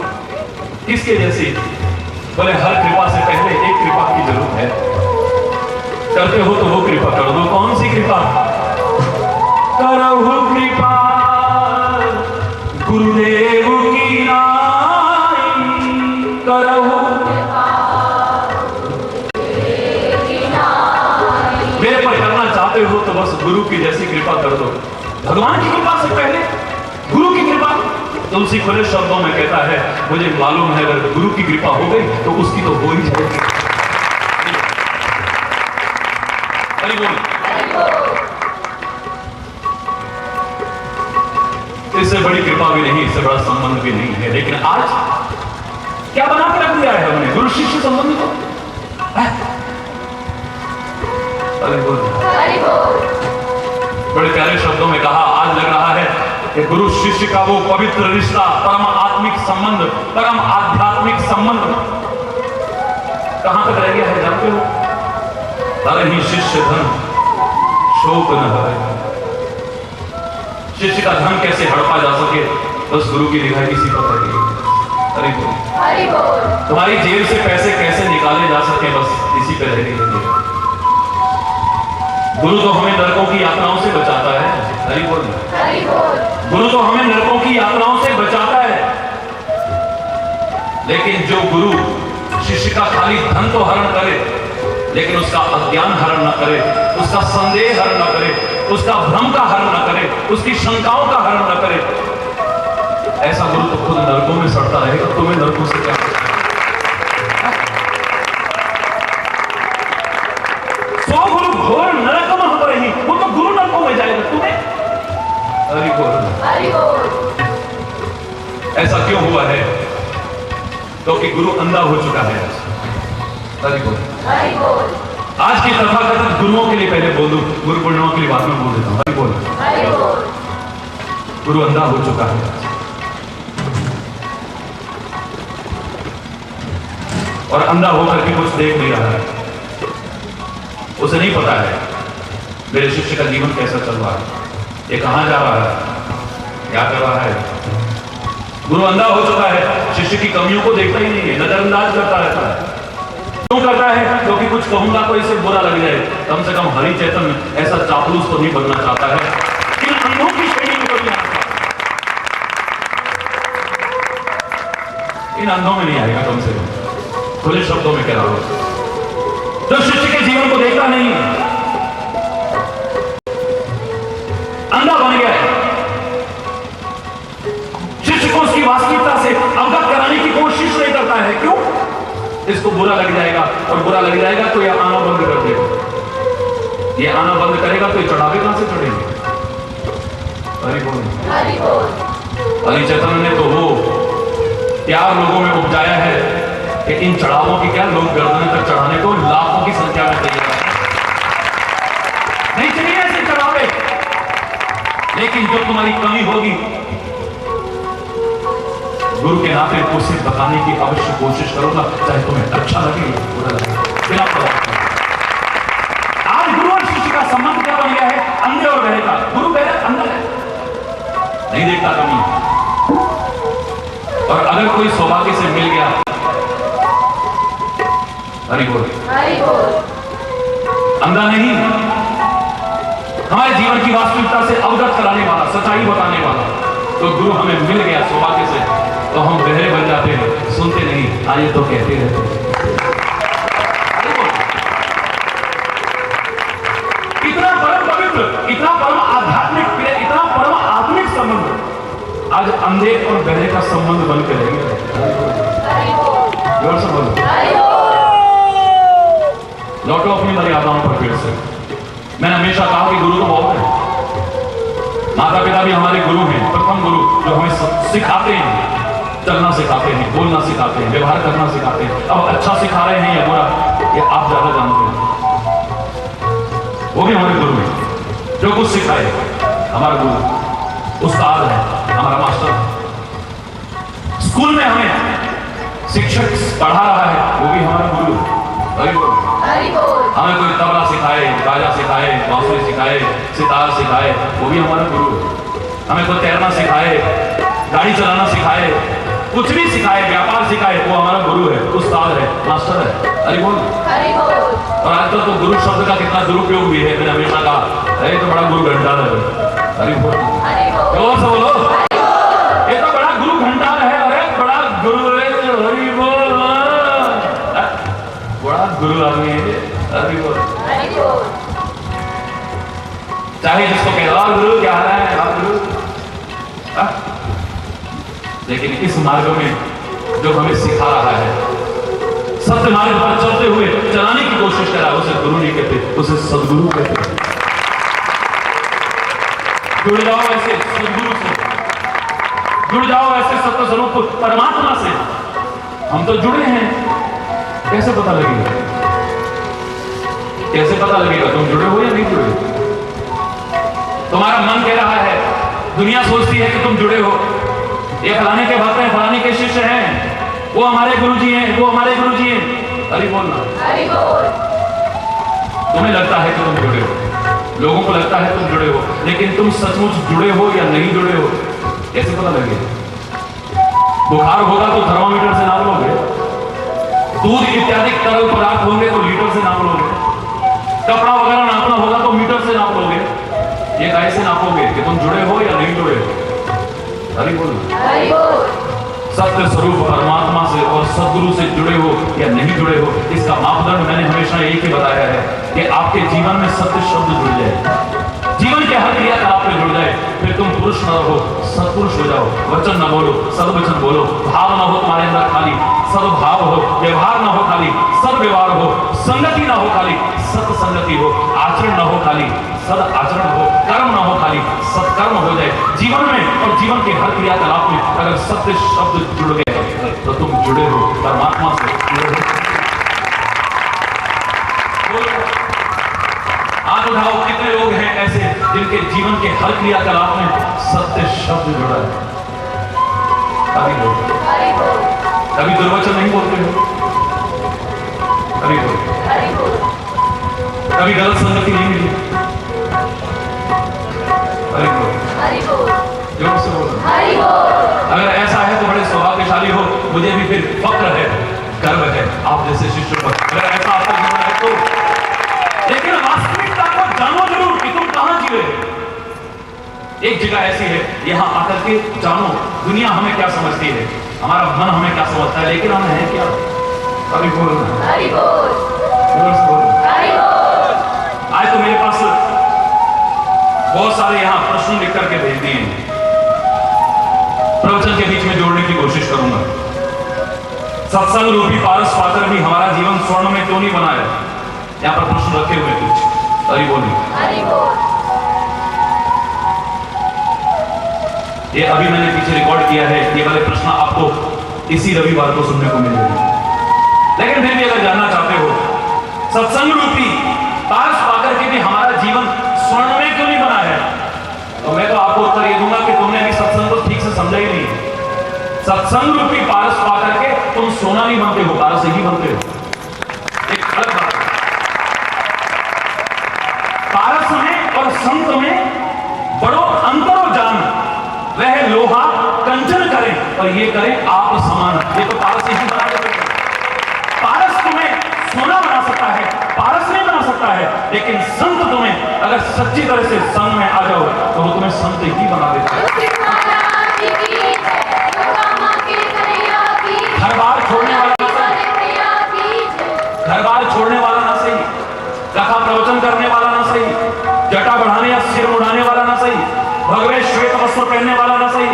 किसके जैसी? बोले हर कृपा से पहले एक कृपा की जरूरत है, करते हो तो वो कृपा कर दो। कौन सी कृपा? करो कृपा गुरुदेव की नाई, करो। मेरे पर करना चाहते हो तो बस गुरु की जैसी कृपा कर दो। भगवान की कृपा से पहले गुरु की कृपा। तुलसी खुले शब्दों में कहता है, मुझे मालूम है अगर गुरु की कृपा हो गई तो उसकी तो हो ही जाएगी। हरि बोल। इससे बड़ी कृपा भी नहीं, इससे बड़ा संबंध भी नहीं है, लेकिन आज क्या बना के रख दिया है हमने गुरु शिष्य संबंध को। हरि बोल, हरि बोल। बड़े प्यारे शब्दों में कहा, आज लग रहा है कि गुरु शिष्य का वो पवित्र रिश्ता, परम आत्मिक संबंध, परम आध्यात्मिक संबंध कहां तक रह गया है जानते हो? हर ही शिष्य धन शोक न हरे। शिष्य का धन कैसे हड़पा जा सके, बस गुरु की लिखाई इसी पर रह गई। हरि बोल, हरि बोल। तुम्हारी जेब से पैसे कैसे निकाले जा सके, बस इसी पे रह गई। गुरु तो हमें नरकों की यात्राओं से बचाता है। हरि बोल, हरि बोल। गुरु तो हमें नरकों की यात्राओं से बचाता है, लेकिन जो गुरु शिष्य का खाली धन तो हरण करे, लेकिन उसका अज्ञान हरण न करे, उसका संदेह हरण न करे, उसका भ्रम का हरण न करे, उसकी शंकाओं का हरण न करे, ऐसा गुरु तो खुद नरकों में सड़ता रहेगा। तुम्हें नरकों से क्या? हरि बोल। ऐसा क्यों हुआ है? क्योंकि गुरु अंधा हो चुका है। हरि बोल। हरि बोल। आज की तथाकथित गुरुओं के लिए पहले बोल दूं, गुरु पूर्णिमा के लिए बाद में बोल देता हूं। हरि बोल। हरि बोल। गुरु अंधा हो चुका है और अंधा होकर के कुछ देख नहीं रहा है। उसे नहीं पता है मेरे शिष्य का जीवन कैसा चल रहा है, ये कहां जा रहा है, क्या कर रहा है। गुरु अंधा हो चुका है, शिष्य की कमियों को देखता ही नहीं है, नजरअंदाज करता रहता है। क्यों करता है? क्योंकि कुछ कहूंगा तो इसे बुरा लग जाए। कम से कम हरि चैतन्य ऐसा चापलूस तो नहीं बनना चाहता है। इन अंधों की श्रेणी में कभी आना चाहता, इन अंधों में नहीं आएगा। कम से कम खुले शब्दों में कह रहा हूं, जो शिष्य के जीवन को देखता नहीं, अंधा बन गया है। शिष्य को उसकी वास्तविकता से अवगत कराने की कोशिश नहीं करता है। क्यों? इसको बुरा लग जाएगा, और बुरा लग जाएगा तो ये आना बंद कर देगा। ये आना बंद करेगा तो ये चढ़ावे कहां से चढ़ेंगे। हरि बोल। हरि बोल। हरि चैतन्य ने तो वो प्यार लोगों में उपजाया है कि इन चढ़ावों की क्या, लोग गर्दन तक चढ़ाने को लाखों की संख्या में तैयार है। नहीं चाहिए ऐसे चढ़ावे, लेकिन जो तुम्हारी कमी होगी गुरु के नाते उसे बताने की अवश्य कोशिश करूंगा, चाहे तुम्हें अच्छा लगे बुरा लगे, बिना परवाह। आज गुरु और शिष्य का संबंध क्या बन गया है? अंधे और बहरे का। गुरु बहरा, अंधा है, नहीं देखता कमी। और अगर कोई सौभाग्य से मिल गया, हरि बोल। हरि बोल। अंधा नहीं, हमारे जीवन की वास्तविकता से अवगत कराने वाला, सच्चाई बताने वाला। तो गुरु हमें मिल गया सौभाग्य से, तो हम बहरे बन जाते हैं, सुनते नहीं, आइए तो कहते रहते हैं। इतना परम पवित्र, इतना परम आध्यात्मिक, इतना परम आत्मिक संबंध आज अंधे और बहरे का संबंध बन के रह गया। हरि बोल। जोर से बोलो। हरि बोल। लौटो अपनी मर्यादाओं पर फिर से। मैंने हमेशा कहा कि गुरु तो बहुत है, माता पिता भी हमारे गुरु हैं। प्रथम गुरु जो हमें सिखाते हैं, चलना सिखाते हैं, बोलना सिखाते हैं, व्यवहार करना सिखाते हैं। अब अच्छा सिखा रहे हैं या बुरा, ये आप ज्यादा जानते हैं। वो भी हमारे गुरु हैं, जो कुछ सिखाए हमारा गुरु, उस्ताद है, हमारा मास्टर। स्कूल में हमें शिक्षक पढ़ा रहा है, वो भी हमारा गुरु है। हरि बोल। हरि बोल। हमें कोई तबला सिखाए, बाजा सिखाए, बांसुरी सिखाए, सितार सिखाए, वो भी हमारा गुरु है। हमें कोई तैरना सिखाए, गाड़ी चलाना सिखाए, कुछ भी सिखाए, व्यापार सिखाए, वो हमारा गुरु है, उस्ताद है, मास्टर है। हरि बोल। हरि बोल। और आजकल तो गुरु शब्द का कितना दुरुपयोग भी है। मैंने हमेशा कहा, अरे तो बड़ा गुरु घंटार है। हरि बोल। हरि बोल। जोर से बोलो, ये तो बड़ा गुरु घंटार है। अरे बड़ा गुरु है, हरि बोल। बड़ा गुरु आदमी है, हरि बोल। हरि बोल। चाहे जिसको कह रहा गुरु क्या हाल है, गुरु। लेकिन इस मार्ग में जो हमें सिखा रहा है, सत्य मार्ग पर चलते हुए चलाने की कोशिश कर रहा है, उसे गुरु नहीं कहते, उसे सदगुरु कहते। जुड़ जाओ ऐसे सदगुरु से, जुड़ जाओ ऐसे सत्य स्वरूप परमात्मा से। हम तो जुड़े हैं, कैसे पता लगेगा? कैसे पता लगेगा तुम जुड़े हो या नहीं जुड़े? तुम्हारा मन कह रहा है, दुनिया सोचती है कि तुम जुड़े हो। ये फलाने के भक्त हैं, फलाने के शिष्य हैं, वो हमारे गुरुजी हैं, वो हमारे गुरुजी हैं। हरि बोलना। हरि बोल। तुम्हें लगता है कि तुम जुड़े हो, लोगों को लगता है तुम जुड़े हो, लेकिन तुम सचमुच जुड़े हो या नहीं जुड़े हो कैसे पता लगेगा? बुखार होगा तो थर्मामीटर से नाप लोगे, दूध इत्यादि तरल पदार्थ होंगे तो लीटर से नाप लोगे, कपड़ा वगैरह नापना होगा तो मीटर से नाप लोगे। ये कैसे नापोगे कि तुम जुड़े हो या नहीं जुड़े हो? हरि बोल। हरि बोल। सत्य स्वरूप परमात्मा से और सदगुरु से जुड़े हो या नहीं जुड़े हो, इसका मापदंड मैंने हमेशा एक ही बताया है कि आपके जीवन में सत्य शब्द जुड़ जाए, जीवन के हर क्रियाकलाप में जुड़ जाए, फिर तुम पुरुष न रहो, सत्पुरुष हो जाओ। वचन न बोलो, सदवचन बोलो। भाव न हो तुम्हारे अंदर खाली, सद्भाव हो। व्यवहार न हो खाली, सदव्यवहार हो। संगति न हो खाली, सत्संगति हो। आचरण न हो खाली, सद आचरण हो। कर्म न हो खाली, सत्कर्म हो जाए। जीवन में और जीवन के हर क्रियाकलाप में अगर सत्य शब्द जुड़ गए तो तुम जुड़े हो परमात्मा से, जुड़े हो। हाथ उठाओ, कितने लोग हैं ऐसे जिनके जीवन के हर क्रियाकलाप में सत्य शब्द जुड़ा है? कभी बोल, कभी दुर्वचन नहीं बोलते हो, कभी बोल, कभी गलत संगति नहीं मिली, कभी बोल, जोर से बोलो। अगर ऐसा है तो बड़े सौभाग्यशाली हो, मुझे भी फिर फक्र है, गर्व है आप जैसे शिष्यों पर, अगर ऐसा आपका जीवन है तो। लेकिन वास्तविकता को जानो जरूर कि तुम कहां जी रहे हो। एक जगह ऐसी है, यहां आकर के जानो दुनिया हमें क्या समझती है, हमारा मन हमें क्या समझता है, लेकिन हम हैं क्या? अभी बोलना, आज तो मेरे पास बहुत सारे यहां प्रश्न लिख करके भेज दिए हैं, प्रवचन के बीच में जोड़ने की कोशिश करूंगा। सत्संग रूपी पारस पाकर भी हमारा जीवन स्वर्ण में क्यों नहीं बनाया? यहां पर प्रश्न रखे हुए कुछ, अरे बोलिए। ये अभी मैंने पीछे रिकॉर्ड किया है, ये वाले प्रश्न आपको इसी रविवार को सुनने को मिलेंगे। लेकिन फिर भी अगर जानना चाहते हो सत्संग रूपी पारस पाकर के भी हमारा जीवन स्वर्ण में क्यों नहीं बना है, तो मैं तो आपको उत्तर ये दूंगा कि तुमने अभी सत्संग को ठीक से समझा ही नहीं। सत्संग रूपी पारस पाकर के तुम सोना नहीं बनते हो, पारस ही बनते हो। एक अलग बात, पारस में और संत में बड़ो अंतर हो जान, वह लोहा कंचन करें और ये करें आप समान। ये तो पारस ही बना देते हैं। पारस तुम्हें सोना बना सकता है, पारस नहीं बना सकता है, लेकिन संत तुम्हें अगर सच्ची तरह से संग में आ जाओ तो वो तुम्हें संत ही बना देता है। घर बार छोड़ने वाला ना सही, घर बार छोड़ने वाला ना सही, कथा प्रवचन करने वाला ना सही, जटा बढ़ाने या सिर उड़ाने वाला ना सही, भगवे श्वेत वस्त्र पहनने वाला ना सही,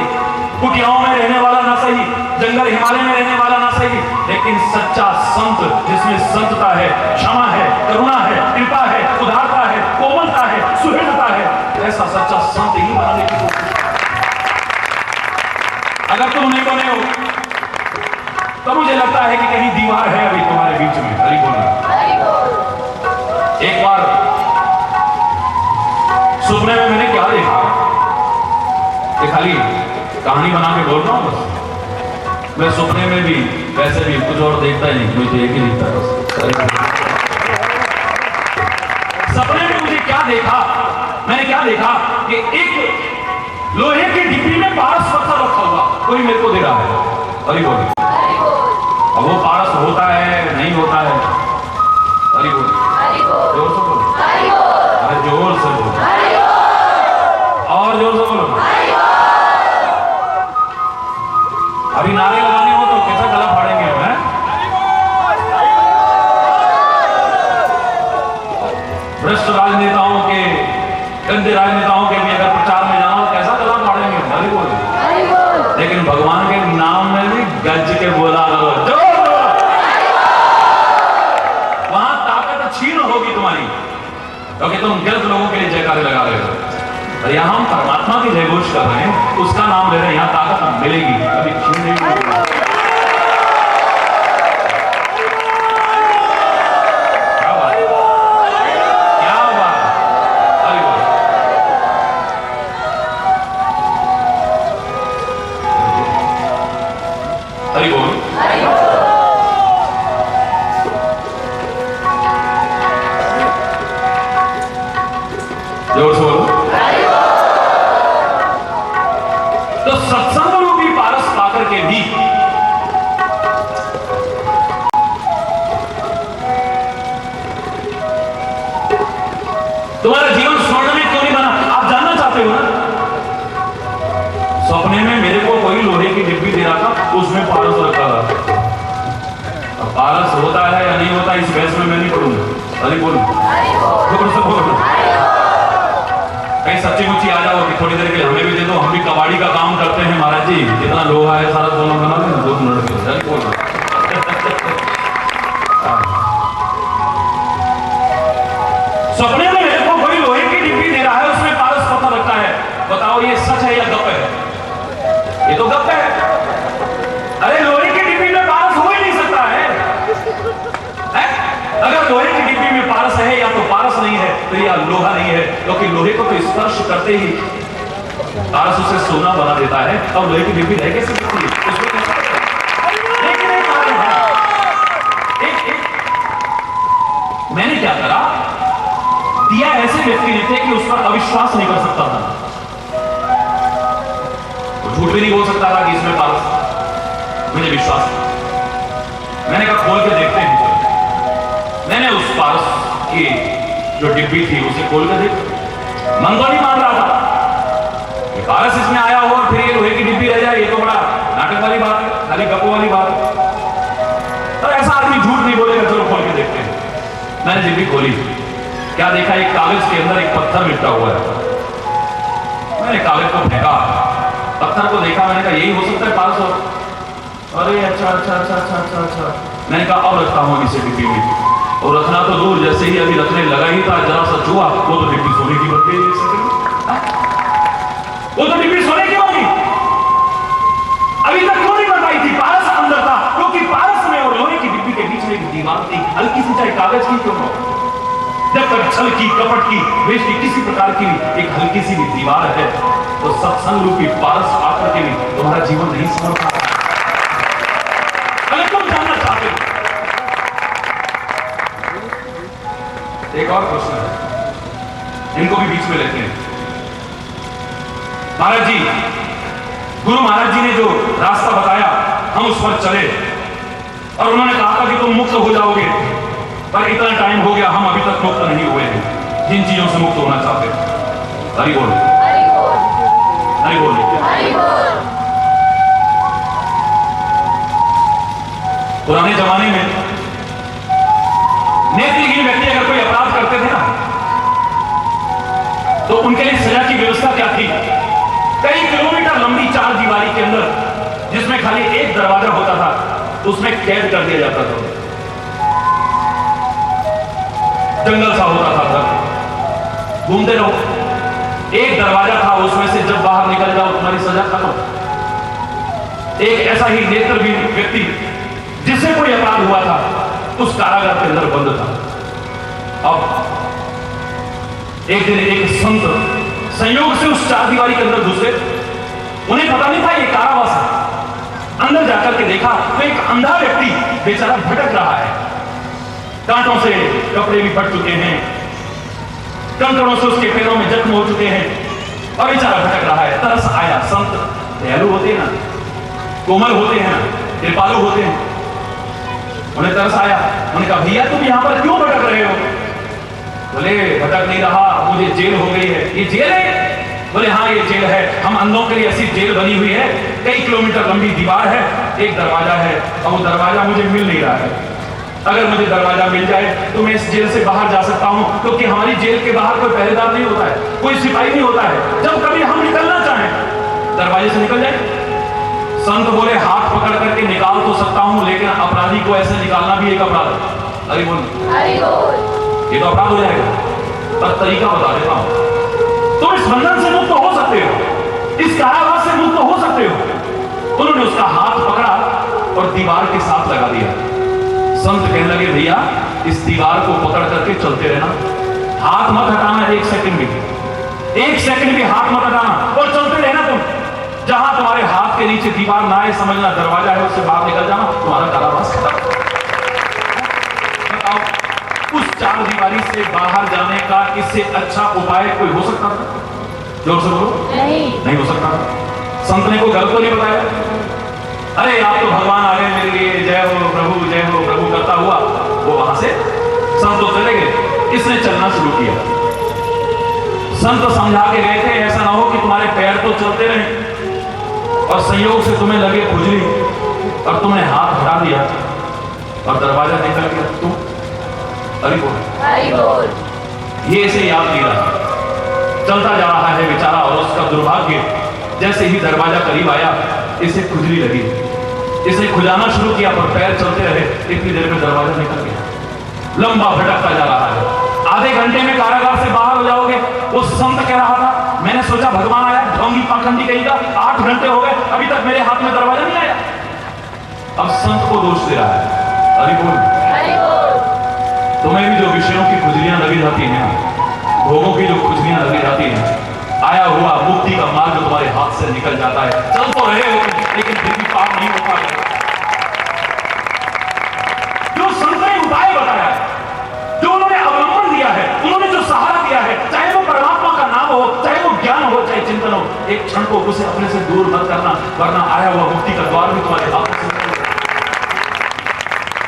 कुटियाओं में रहने वाला ना सही, जंगल हिमालय में रहने वाला ना सही, लेकिन सच्चा संत जिसमें संतता है, क्षमा है, करुणा है, कृपा है, उदारता है, कोमलता है, सुहृदता है, ऐसा सच्चा संत ही बनाने की कोशिश। अगर तुम नहीं बने हो तो मुझे लगता है कि कहीं दीवार है अभी तुम्हारे बीच में। हरि बोल। एक बार सुपने में मैंने क्या देखा, ये खाली कहानी बना के बोल रहा हूं बस। मैं सुपने में भी वैसे भी कुछ और देखता ही नहीं, मुझे एक ही दिखता है बस। सपने में मुझे क्या देखा, मैंने क्या देखा कि एक लोहे की डिब्बी में पारस पत्थर रखा हुआ कोई मेरे को दे रहा है। हरि बोल। अब वो पारस होता है नहीं होता है? हरि बोल। जोर से बोलो, अरे जोर से बोलो, और जोर से बोलो। अभी नारे लगाने हो तो कैसा गला फाड़ेंगे हैं? भ्रष्ट राजनेताओं के, गंदे राजनेताओं के भी अगर प्रचार में जाना हो कैसा गला फाड़ेंगे? हरि बोल। लेकिन भगवान के नाम में भी गज के बोला करो, वहां ताकत छीन होगी तुम्हारी, क्योंकि तुम गलत लोगों के लिए जयकारे लगा रहे हो। और यहां हम परमात्मा की जय घोष कर रहे हैं, उसका नाम ले रहे हैं, यहां ताकत मिलेगी, कभी छीन नहीं होगी। क्या बात, क्या बात। हरि बोल। हरि बोल। जोर से बोलो। तो सत्संग रूपी पारस पाकर के भी तुम्हारा जीवन स्वर्ण में क्यों नहीं बना? आप जानना चाहते हो ना? सपने में मेरे को कोई लोहे की डिब्बी दे रहा था, उसमें पारस रखा था। अब पारस होता है या नहीं होता इस बहस में मैं नहीं पढ़ूंगा। अरे बोलो, बोलो। कहीं सच्ची मुच्ची आ जाओ कि थोड़ी देर के लिए हमें भी दे दो, हम भी कबाड़ी का काम करते हैं महाराज जी, जितना लोहा है सारा दोनों बना दें, 2 मिनट के। बोल सपने में मेरे को कोई लोहे की डिब्बी दे रहा है, उसमें पारस पत्थर रखा है, बताओ ये सच है या गप है? तो गप है। अरे लोहे की डिब्बी में पारस हो ही नहीं सकता है? अगर लोहे की डिब्बी में पारस है, या तो पारस नहीं है तो या लोहा नहीं है, क्योंकि लोहे को तो स्पर्श करते ही पारस उसे सोना बना देता है, और लोहे की डिब्बी रह कैसे सकती है? उसमें कैसे? लेकिन एक कारण है, मैंने क्या करा, दिया ऐसे व्यक्ति ने थे कि उस पर अविश्वास नहीं कर सकता था, झूठ भी नहीं बोल सकता था कि इसमें पारस। मुझे विश्वास था। मैंने कहा खोल के देखते हैं। मैंने उस पारस की जो डिब्बी थी उसे खोल के देखा। मन तो नहीं मान रहा था कि पारस इसमें आया हो और फिर ये लोहे की डिब्बी रह जाए, ये तो बड़ा नाटक वाली बात है, खाली गप्पो वाली बात है। तो ऐसा आदमी झूठ नहीं बोलेगा, चलो खोल के देखते हैं। मैंने डिब्बी खोली, क्या देखा, एक कागज के अंदर एक पत्थर लिपटा हुआ है। मैंने कागज को फेंका, पत्थर को देखा, मैंने कहा यही हो सकता है पारस हो। अरे अच्छा अच्छा अच्छा अच्छा अच्छा अच्छा। मैंने कहा अब रखता हूँ इसे डिब्बी में, और रखना तो दूर, जैसे ही अभी रखने लगा ही था, जरा सा छुआ, वो तो डिब्बी सोने की बन गई। वो तो डिब्बी सोने की होगी। अभी तक क्यों नहीं बन पाई थी? पारस अंदर था, क्योंकि पारस में और लोहे की डिब्बी के बीच में एक दीवार थी, हल्की सी, चाहे कागज की क्यों हो। जब तक छल की, कपट की, वेश की, किसी प्रकार की एक हल्की सी भी दीवार है, तो सत्संग रूपी पारस आकर के भी तुम्हारा जीवन नहीं संभल पाता। अगर तुम जानना चाहते हो, एक और प्रश्न है, इनको भी बीच में लेते हैं। महाराज जी, गुरु महाराज जी ने जो रास्ता बताया, हम उस पर चले, और उन्होंने कहा था कि तुम मुक्त हो जाओगे, पर इतना टाइम हो गया, हम अभी तक मुक्त नहीं हुए हैं जिन चीजों से मुक्त होना चाहते हैं। हरि बोल, हरि बोल, हरि बोल, हरि बोल। पुराने जमाने में नेत्रहीन व्यक्ति अगर कोई अपराध करते थे ना, तो उनके लिए सजा की व्यवस्था क्या थी? कई किलोमीटर लंबी चार दीवारी के अंदर, जिसमें खाली एक दरवाजा होता था, उसमें कैद कर दिया जाता था। जंगल सा होता था, घूमते रहो, एक दरवाजा था, उसमें से जब बाहर निकल जाओ तुम्हारी सजा खत्म। एक ऐसा ही नेत्रहीन व्यक्ति जिससे कोई अपराध हुआ था, उस कारागार के अंदर बंद था। अब एक दिन एक संत संयोग से उस चार दीवारी के अंदर घुसे। उन्हें पता नहीं था ये कारावास है। अंदर जाकर के देखा तो एक अंधा व्यक्ति बेचारा भटक रहा है, कांटों से कपड़े भी फट चुके हैं, कंकड़ों से उसके पैरों में जख्म हो चुके हैं, और बेचारा भटक रहा है। तरस आया। संत दयालु होते हैं ना, कोमल होते हैं ना, कृपालु होते हैं। उन्हें तरस आया। उन्होंने कहा भैया तुम यहां पर क्यों भटक रहे हो? बोले भटक नहीं रहा, मुझे जेल हो गई है। ये जेल है? बोले हाँ ये जेल है। हम अंधों के लिए ऐसी जेल बनी हुई है, कई किलोमीटर लंबी दीवार है, एक दरवाजा है, और वो दरवाजा मुझे मिल नहीं रहा है। अगर मुझे दरवाजा मिल जाए तो मैं इस जेल से बाहर जा सकता हूं, क्योंकि हमारी जेल के बाहर कोई पहरेदार नहीं होता है, कोई सिपाही नहीं होता है। जब कभी हम निकलना चाहें दरवाजे से निकल जाए। संत बोले हाथ पकड़ करके निकाल तो सकता हूं, लेकिन अपराधी को ऐसे निकालना भी एक अपराध है। हरि बोल, हरि बोल। ये तो अपराध हो जाएगा। पर तरीका बता देता हूं, तुम इस बंधन से मुक्त हो सकते हो, इस कारावास से मुक्त हो सकते हो। उन्होंने उसका हाथ पकड़ा और दीवार के साथ लगा दिया। संत कहने लगे भैया इस दीवार को पकड़ करके चलते रहना, हाथ मत हटाना, एक सेकंड भी हाथ मत हटाना, और चलते रहना। तुम जहां तुम्हारे हाथ के नीचे दीवार ना आए, समझना दरवाजा है, उससे बाहर निकल जाना, तुम्हारा कारावास खत्म। बताओ उस चार दीवारी से बाहर जाने का इससे अच्छा उपाय कोई हो सकता था? जोर से बोलो, नहीं हो सकता। संत ने कोई गलत तो नहीं बताया। अरे आप तो भगवान आ गए मेरे लिए, जय हो प्रभु करता हुआ वो वहां से संत तो चले गए। इसने चलना शुरू किया। संत समझा के गए थे ऐसा ना हो कि तुम्हारे पैर तो चलते रहे और संयोग से तुम्हें लगे खुजली और तुमने हाथ हटा दिया और दरवाजा निकल गया। तुम हरि बोल, हरि बोल। ये इसे याद नहीं रहा, चलता जा रहा है बेचारा। और उसका दुर्भाग्य, जैसे ही दरवाजा करीब आया इसे खुजली लगी, इसने खुजाना शुरू किया, पर पैर चलते रहे। इतनी देर में दरवाजा निकल गया। लंबा भटकता जा रहा है। आधे घंटे में कारागार से बाहर हो जाओगे। वो संत कह रहा था मैंने सोचा भगवान आया, ढोंग संगीत पाखंडी कहीं का 8 घंटे हो गए, अभी तक मेरे हाथ में दरवाजा नहीं आया। अब संत को दोष दे रहा है। हरि बोल। हरि बोल। तुम्हें भी जो विषयों की खुजलियां लगी जाती हैं, भोगों की जो खुजलियां लगी जाती हैं, आया हुआ मुक्ति का मार्ग तुम्हारे हाथ से निकल जाता है। चल तो रहे हो लेकिन फिर भी पाप नहीं हो पा रहे। जो संत ने उपाय बताया है, जो उन्होंने अवलंबन दिया है, उन्होंने जो सहारा दिया है, चाहे वो परमात्मा का नाम हो, चाहे वो ज्ञान हो, चाहे चिंतन हो, एक क्षण को उसे अपने से दूर मत करना, वरना आया हुआ मुक्ति का द्वार भी तुम्हारे हाथ से निकल जाएगा।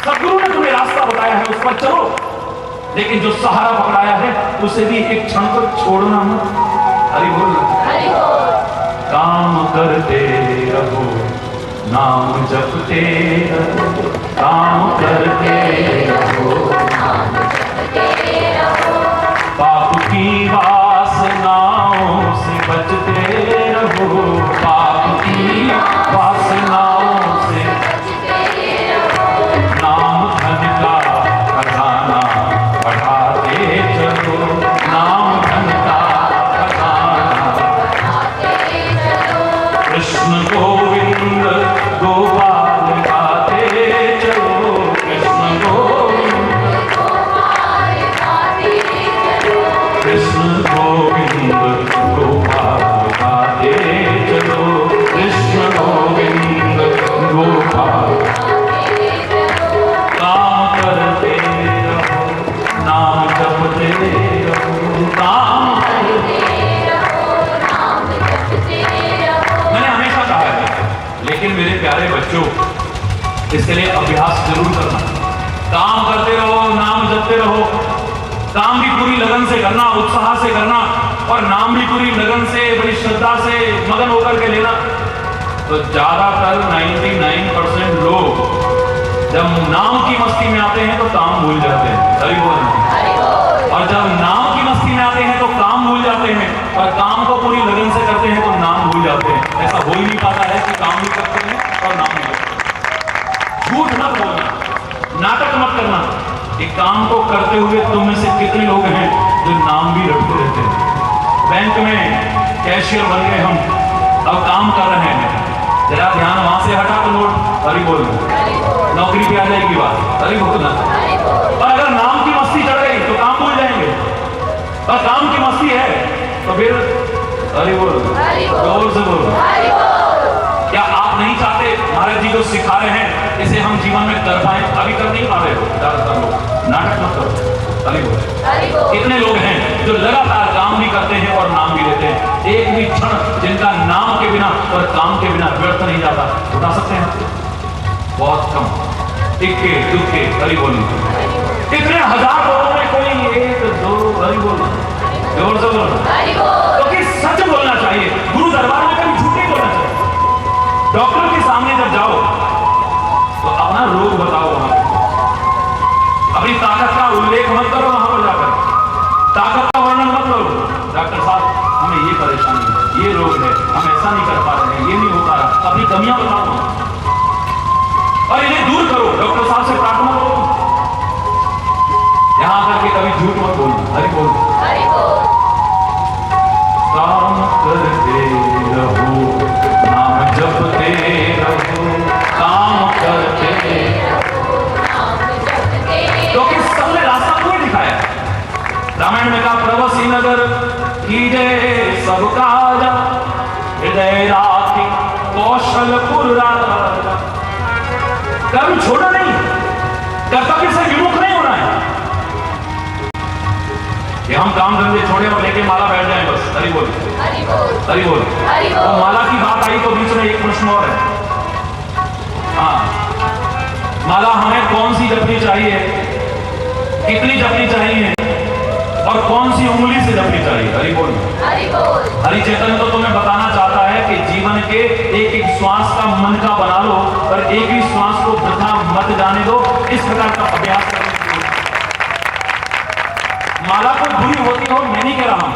सदगुरु ने तुम्हें रास्ता बताया है, उस पर चलो, लेकिन जो सहारा पकड़ाया है उसे भी एक क्षण को छोड़ना मत। हरि बोल। हरि बोल। काम करते रहो, नाम जपते रहो, काम करते रहो, नाम जपते रहो, पाप की वासनाओं से बचते रहो, पाप की वासनाओं से बचते रहो, नाम धन का खजाना बढ़ाते चलो, नाम धन का खजाना बढ़ाते चलो, कृष्ण गोविंद गोपाल गाते चलो, कृष्ण गोविंद गोपाल गाते चलो, कृष्ण गोविंद गोपाल गाते चलो, कृष्ण गोविंद गोपाल। गाते चलो, काम करते रहो, नाम जपते रहो, काम करते रहो, नाम जपते रहो। मैंने हमेशा कहा है, लेकिन मेरे प्यारे बच्चों, इसके लिए अभ्यास जरूर करना। काम करते रहो, नाम जपते रहो, काम भी पूरी लगन से करना, उत्साह से करना, और नाम भी पूरी लगन से, बड़ी श्रद्धा से मगन होकर के लेना। तो ज्यादातर 99% लोग जब नाम की मस्ती में आते हैं तो काम भूल जाते हैं। सही बोल रहे हैं। हरि बोल। और जब नाम की मस्ती में आते हैं तो काम भूल जाते हैं, और काम को पूरी लगन से करते हैं तो नाम भूल जाते हैं। ऐसा हो ही नहीं पाता है कि काम भी करते हैं और नाम भी करते हैं। झूठ मत बोलना, नाटक मत करना कि काम को करते हुए तुम में से कितने लोग हैं जो नाम भी रटते रहते हैं। बैंक में कैशियर बन गए हम, अब काम कर रहे हैं, जरा ध्यान वहां से हटा तो नोट। हरि बोल। हरि बोल। नौकरी पे आ जाएगी बात। हरि बोलना। हरि बोल। और अगर नाम की मस्ती चढ़ गई तो काम भूल जाएंगे, और काम की मस्ती है तो फिर हरि बोल। हरि बोल। जोर से बोलो। हरि बोल। क्या आप नहीं चाहते महाराज जी जो सिखा रहे हैं इसे हम जीवन में कर पाए? अभी कर नहीं पा रहे हो ज्यादातर लोग। नाटक मत करो। हरि बोल। हरि बोल। कितने लोग हैं जो लगातार काम भी करते हैं और नाम भी लेते हैं, एक भी क्षण जिनका नाम के बिना और काम के बिना व्यर्थ नहीं जाता? बता सकते हैं? बहुत कम। इक्के दुक्के। हरि बोल। कितने हजार लोगों में कोई 1 2। हरि बोल। जोर से बोलो। हरि बोल। क्योंकि सच बोलना चाहिए। गुरु दरबार में कभी झूठ नहीं बोलना चाहिए। डॉक्टर के सामने जब जाओ तो अपना रोग बताओ, वहां अपनी ताकत का उल्लेख मत करो, वहां पर जाकर ताकत का वर्णन मत करो। डॉक्टर साहब हमें ये परेशानी है, ये रोग है, हम ऐसा नहीं कर पा रहे हैं, ये नहीं हो पा रहा, अपनी कमियां बताओ और इन्हें दूर करो। डॉक्टर साहब से प्रार्थना करो। यहां आकर के कभी झूठ मत बोलना। हरि बोल। हरि बोल। काम करते रहो, नाम जपते रहो, काम करते रहो, नाम जपते रहो। क्योंकि सबने रास्ता कोई दिखाया। रामायण में कहा प्रवसी नगर कीजे सब काज, हृदय राखी कौशलपुर राजा। कर्म छोड़ना नहीं, कर्तव्य से विमुख नहीं होना है कि हम काम धंधे छोड़े और लेके माला बैठ जाएं बस। हरि बोल। हरि बोल। हरि बोल। हरि तो बोल। माला की बात आई तो बीच में एक प्रश्न और है। हाँ, माला हमें कौन सी जपनी चाहिए, कितनी जपनी चाहिए, और कौन सी उंगली से जपनी चाहिए? हरि बोल। हरि बोल। हरि चैतन्य तो तुम्हें बताना चाहता है कि जीवन के एक एक श्वास का मन का बना लो, और एक ही श्वास को वृथा मत जाने दो। इस प्रकार का अभ्यास करने की माला को बुरी होती हो मैं नहीं कह रहा हूं।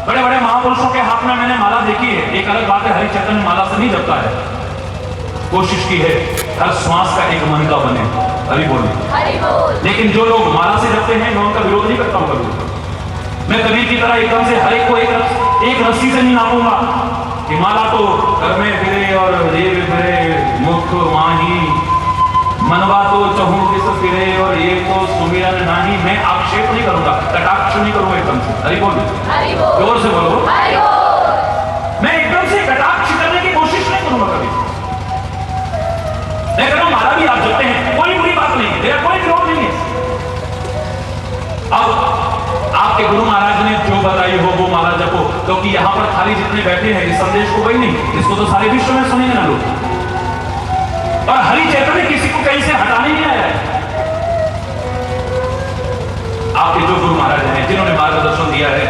बड़े बड़े महापुरुषों के हाथ में मैंने माला देखी है, एक अलग बात है। हरि चैतन्य माला से नहीं जपता है, कोशिश की है हर श्वास का एक मन का बने। हरि बोल। हरि बोल। लेकिन जो लोग माला से जपते हैं मैं उनका विरोध नहीं करता हूं कभी। मैं कबीर की तरह एकदम से हर एक को एक रस्सी से नहीं नापूंगा। हिमाला तो घर में फिरे और ये भी फिरे मुख माही, मनवा तो चहु किस फिरे और ये तो सुमिरन नाही। मैं आक्षेप नहीं करूंगा, कटाक्ष नहीं करूंगा एकदम से। हरि बोल, हरि बोल, जोर से बोलो। हरि बोल। मैं एकदम से कटाक्ष करने की कोशिश नहीं करूंगा कभी। मैं कह रहा हूं माला भी आप जपते हैं, कोई बुरी बात नहीं है, मेरा कोई विरोध नहीं है। अब आपके गुरु महाराज ने जो बताई हो वो माला जपो, क्योंकि यहां पर खाली जितने बैठे हैं इस संदेश को वही नहीं, इसको तो सारे विश्व में सुनेंगे ना लोग। और हरि चैतन्य किसी को कहीं से हटाने नहीं आया है। आपके जो गुरु महाराज हैं, जिन्होंने मार्गदर्शन दिया है,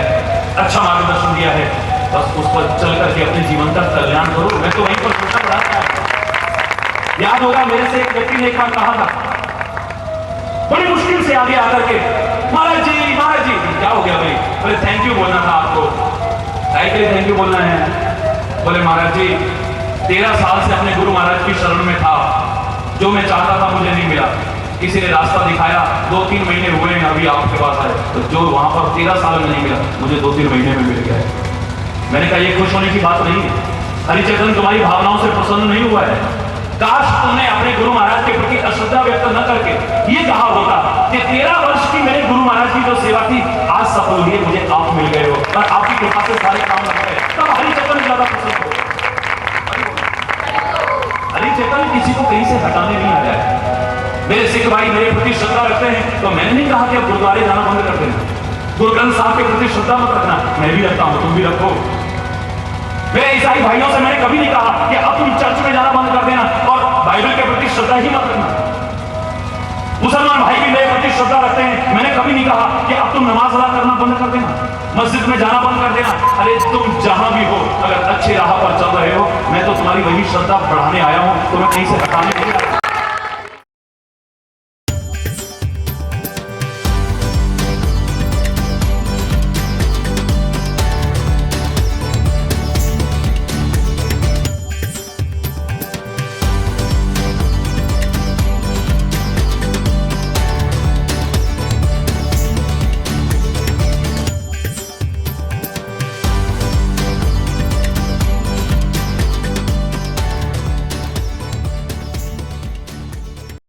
अच्छा मार्गदर्शन दिया है, बस उस पर चल करके अपने जीवन का कल्याण करो। मैं तो वहीं पर सोचा पढ़ाता है। याद होगा मेरे से एक व्यक्ति ने एक बार कहा था, बड़ी मुश्किल से आगे आकर के, महाराज जी क्या हो गया भाई? बोले थैंक यू बोलना था आपको। काय के लिए थैंक यू बोलना है? बोले महाराज जी 13 साल से अपने गुरु महाराज की शरण में था, जो मैं चाहता था मुझे नहीं मिला, किसी ने रास्ता दिखाया, 2-3 महीने हुए हैं अभी आपके पास आए, तो जो वहां पर 13 साल में नहीं मिला मुझे 2-3 महीने में मिल गया है। मैंने कहा ये खुश होने की बात नहीं है, हरिचेतन तुम्हारी भावनाओं से प्रसन्न नहीं हुआ है। काश तुमने अपने गुरु महाराज के प्रति अश्रद्धा व्यक्त न करके ये कहा होता कि 13 वर्ष की मेरे गुरु महाराज की जो सेवा थी आज सफल हुई है, मुझे आप मिल गए हो और आपकी कृपा से सारे काम लग गए, तब हरिचेतन ज्यादा प्रसन्न हो। हरिचेतन किसी को कहीं से हटाने नहीं आया है। मेरे सिख भाई मेरे प्रति श्रद्धा रखते हैं तो मैंने नहीं कहा कि अब गुरुद्वारे जाना बंद कर देना। गुरु ग्रंथ साहब के प्रति श्रद्धा मत रखना, मैं भी रखता हूं, तुम भी रखो। मेरे ईसाई भाइयों से मैंने कभी नहीं कहा कि अब तुम चर्च में जाना बंद कर देना और बाइबल के प्रति श्रद्धा ही मत रखना। मुसलमान भाई भी मेरे प्रति श्रद्धा रखते हैं, मैंने कभी नहीं कहा कि अब तुम नमाज अदा करना बंद कर देना, मस्जिद में जाना बंद कर देना। अरे तुम जहां भी हो, अगर अच्छे राह पर चल रहे हो, मैं तो तुम्हारी वही श्रद्धा बढ़ाने आया हूं, तुम्हें कहीं से हटाने नहीं आया।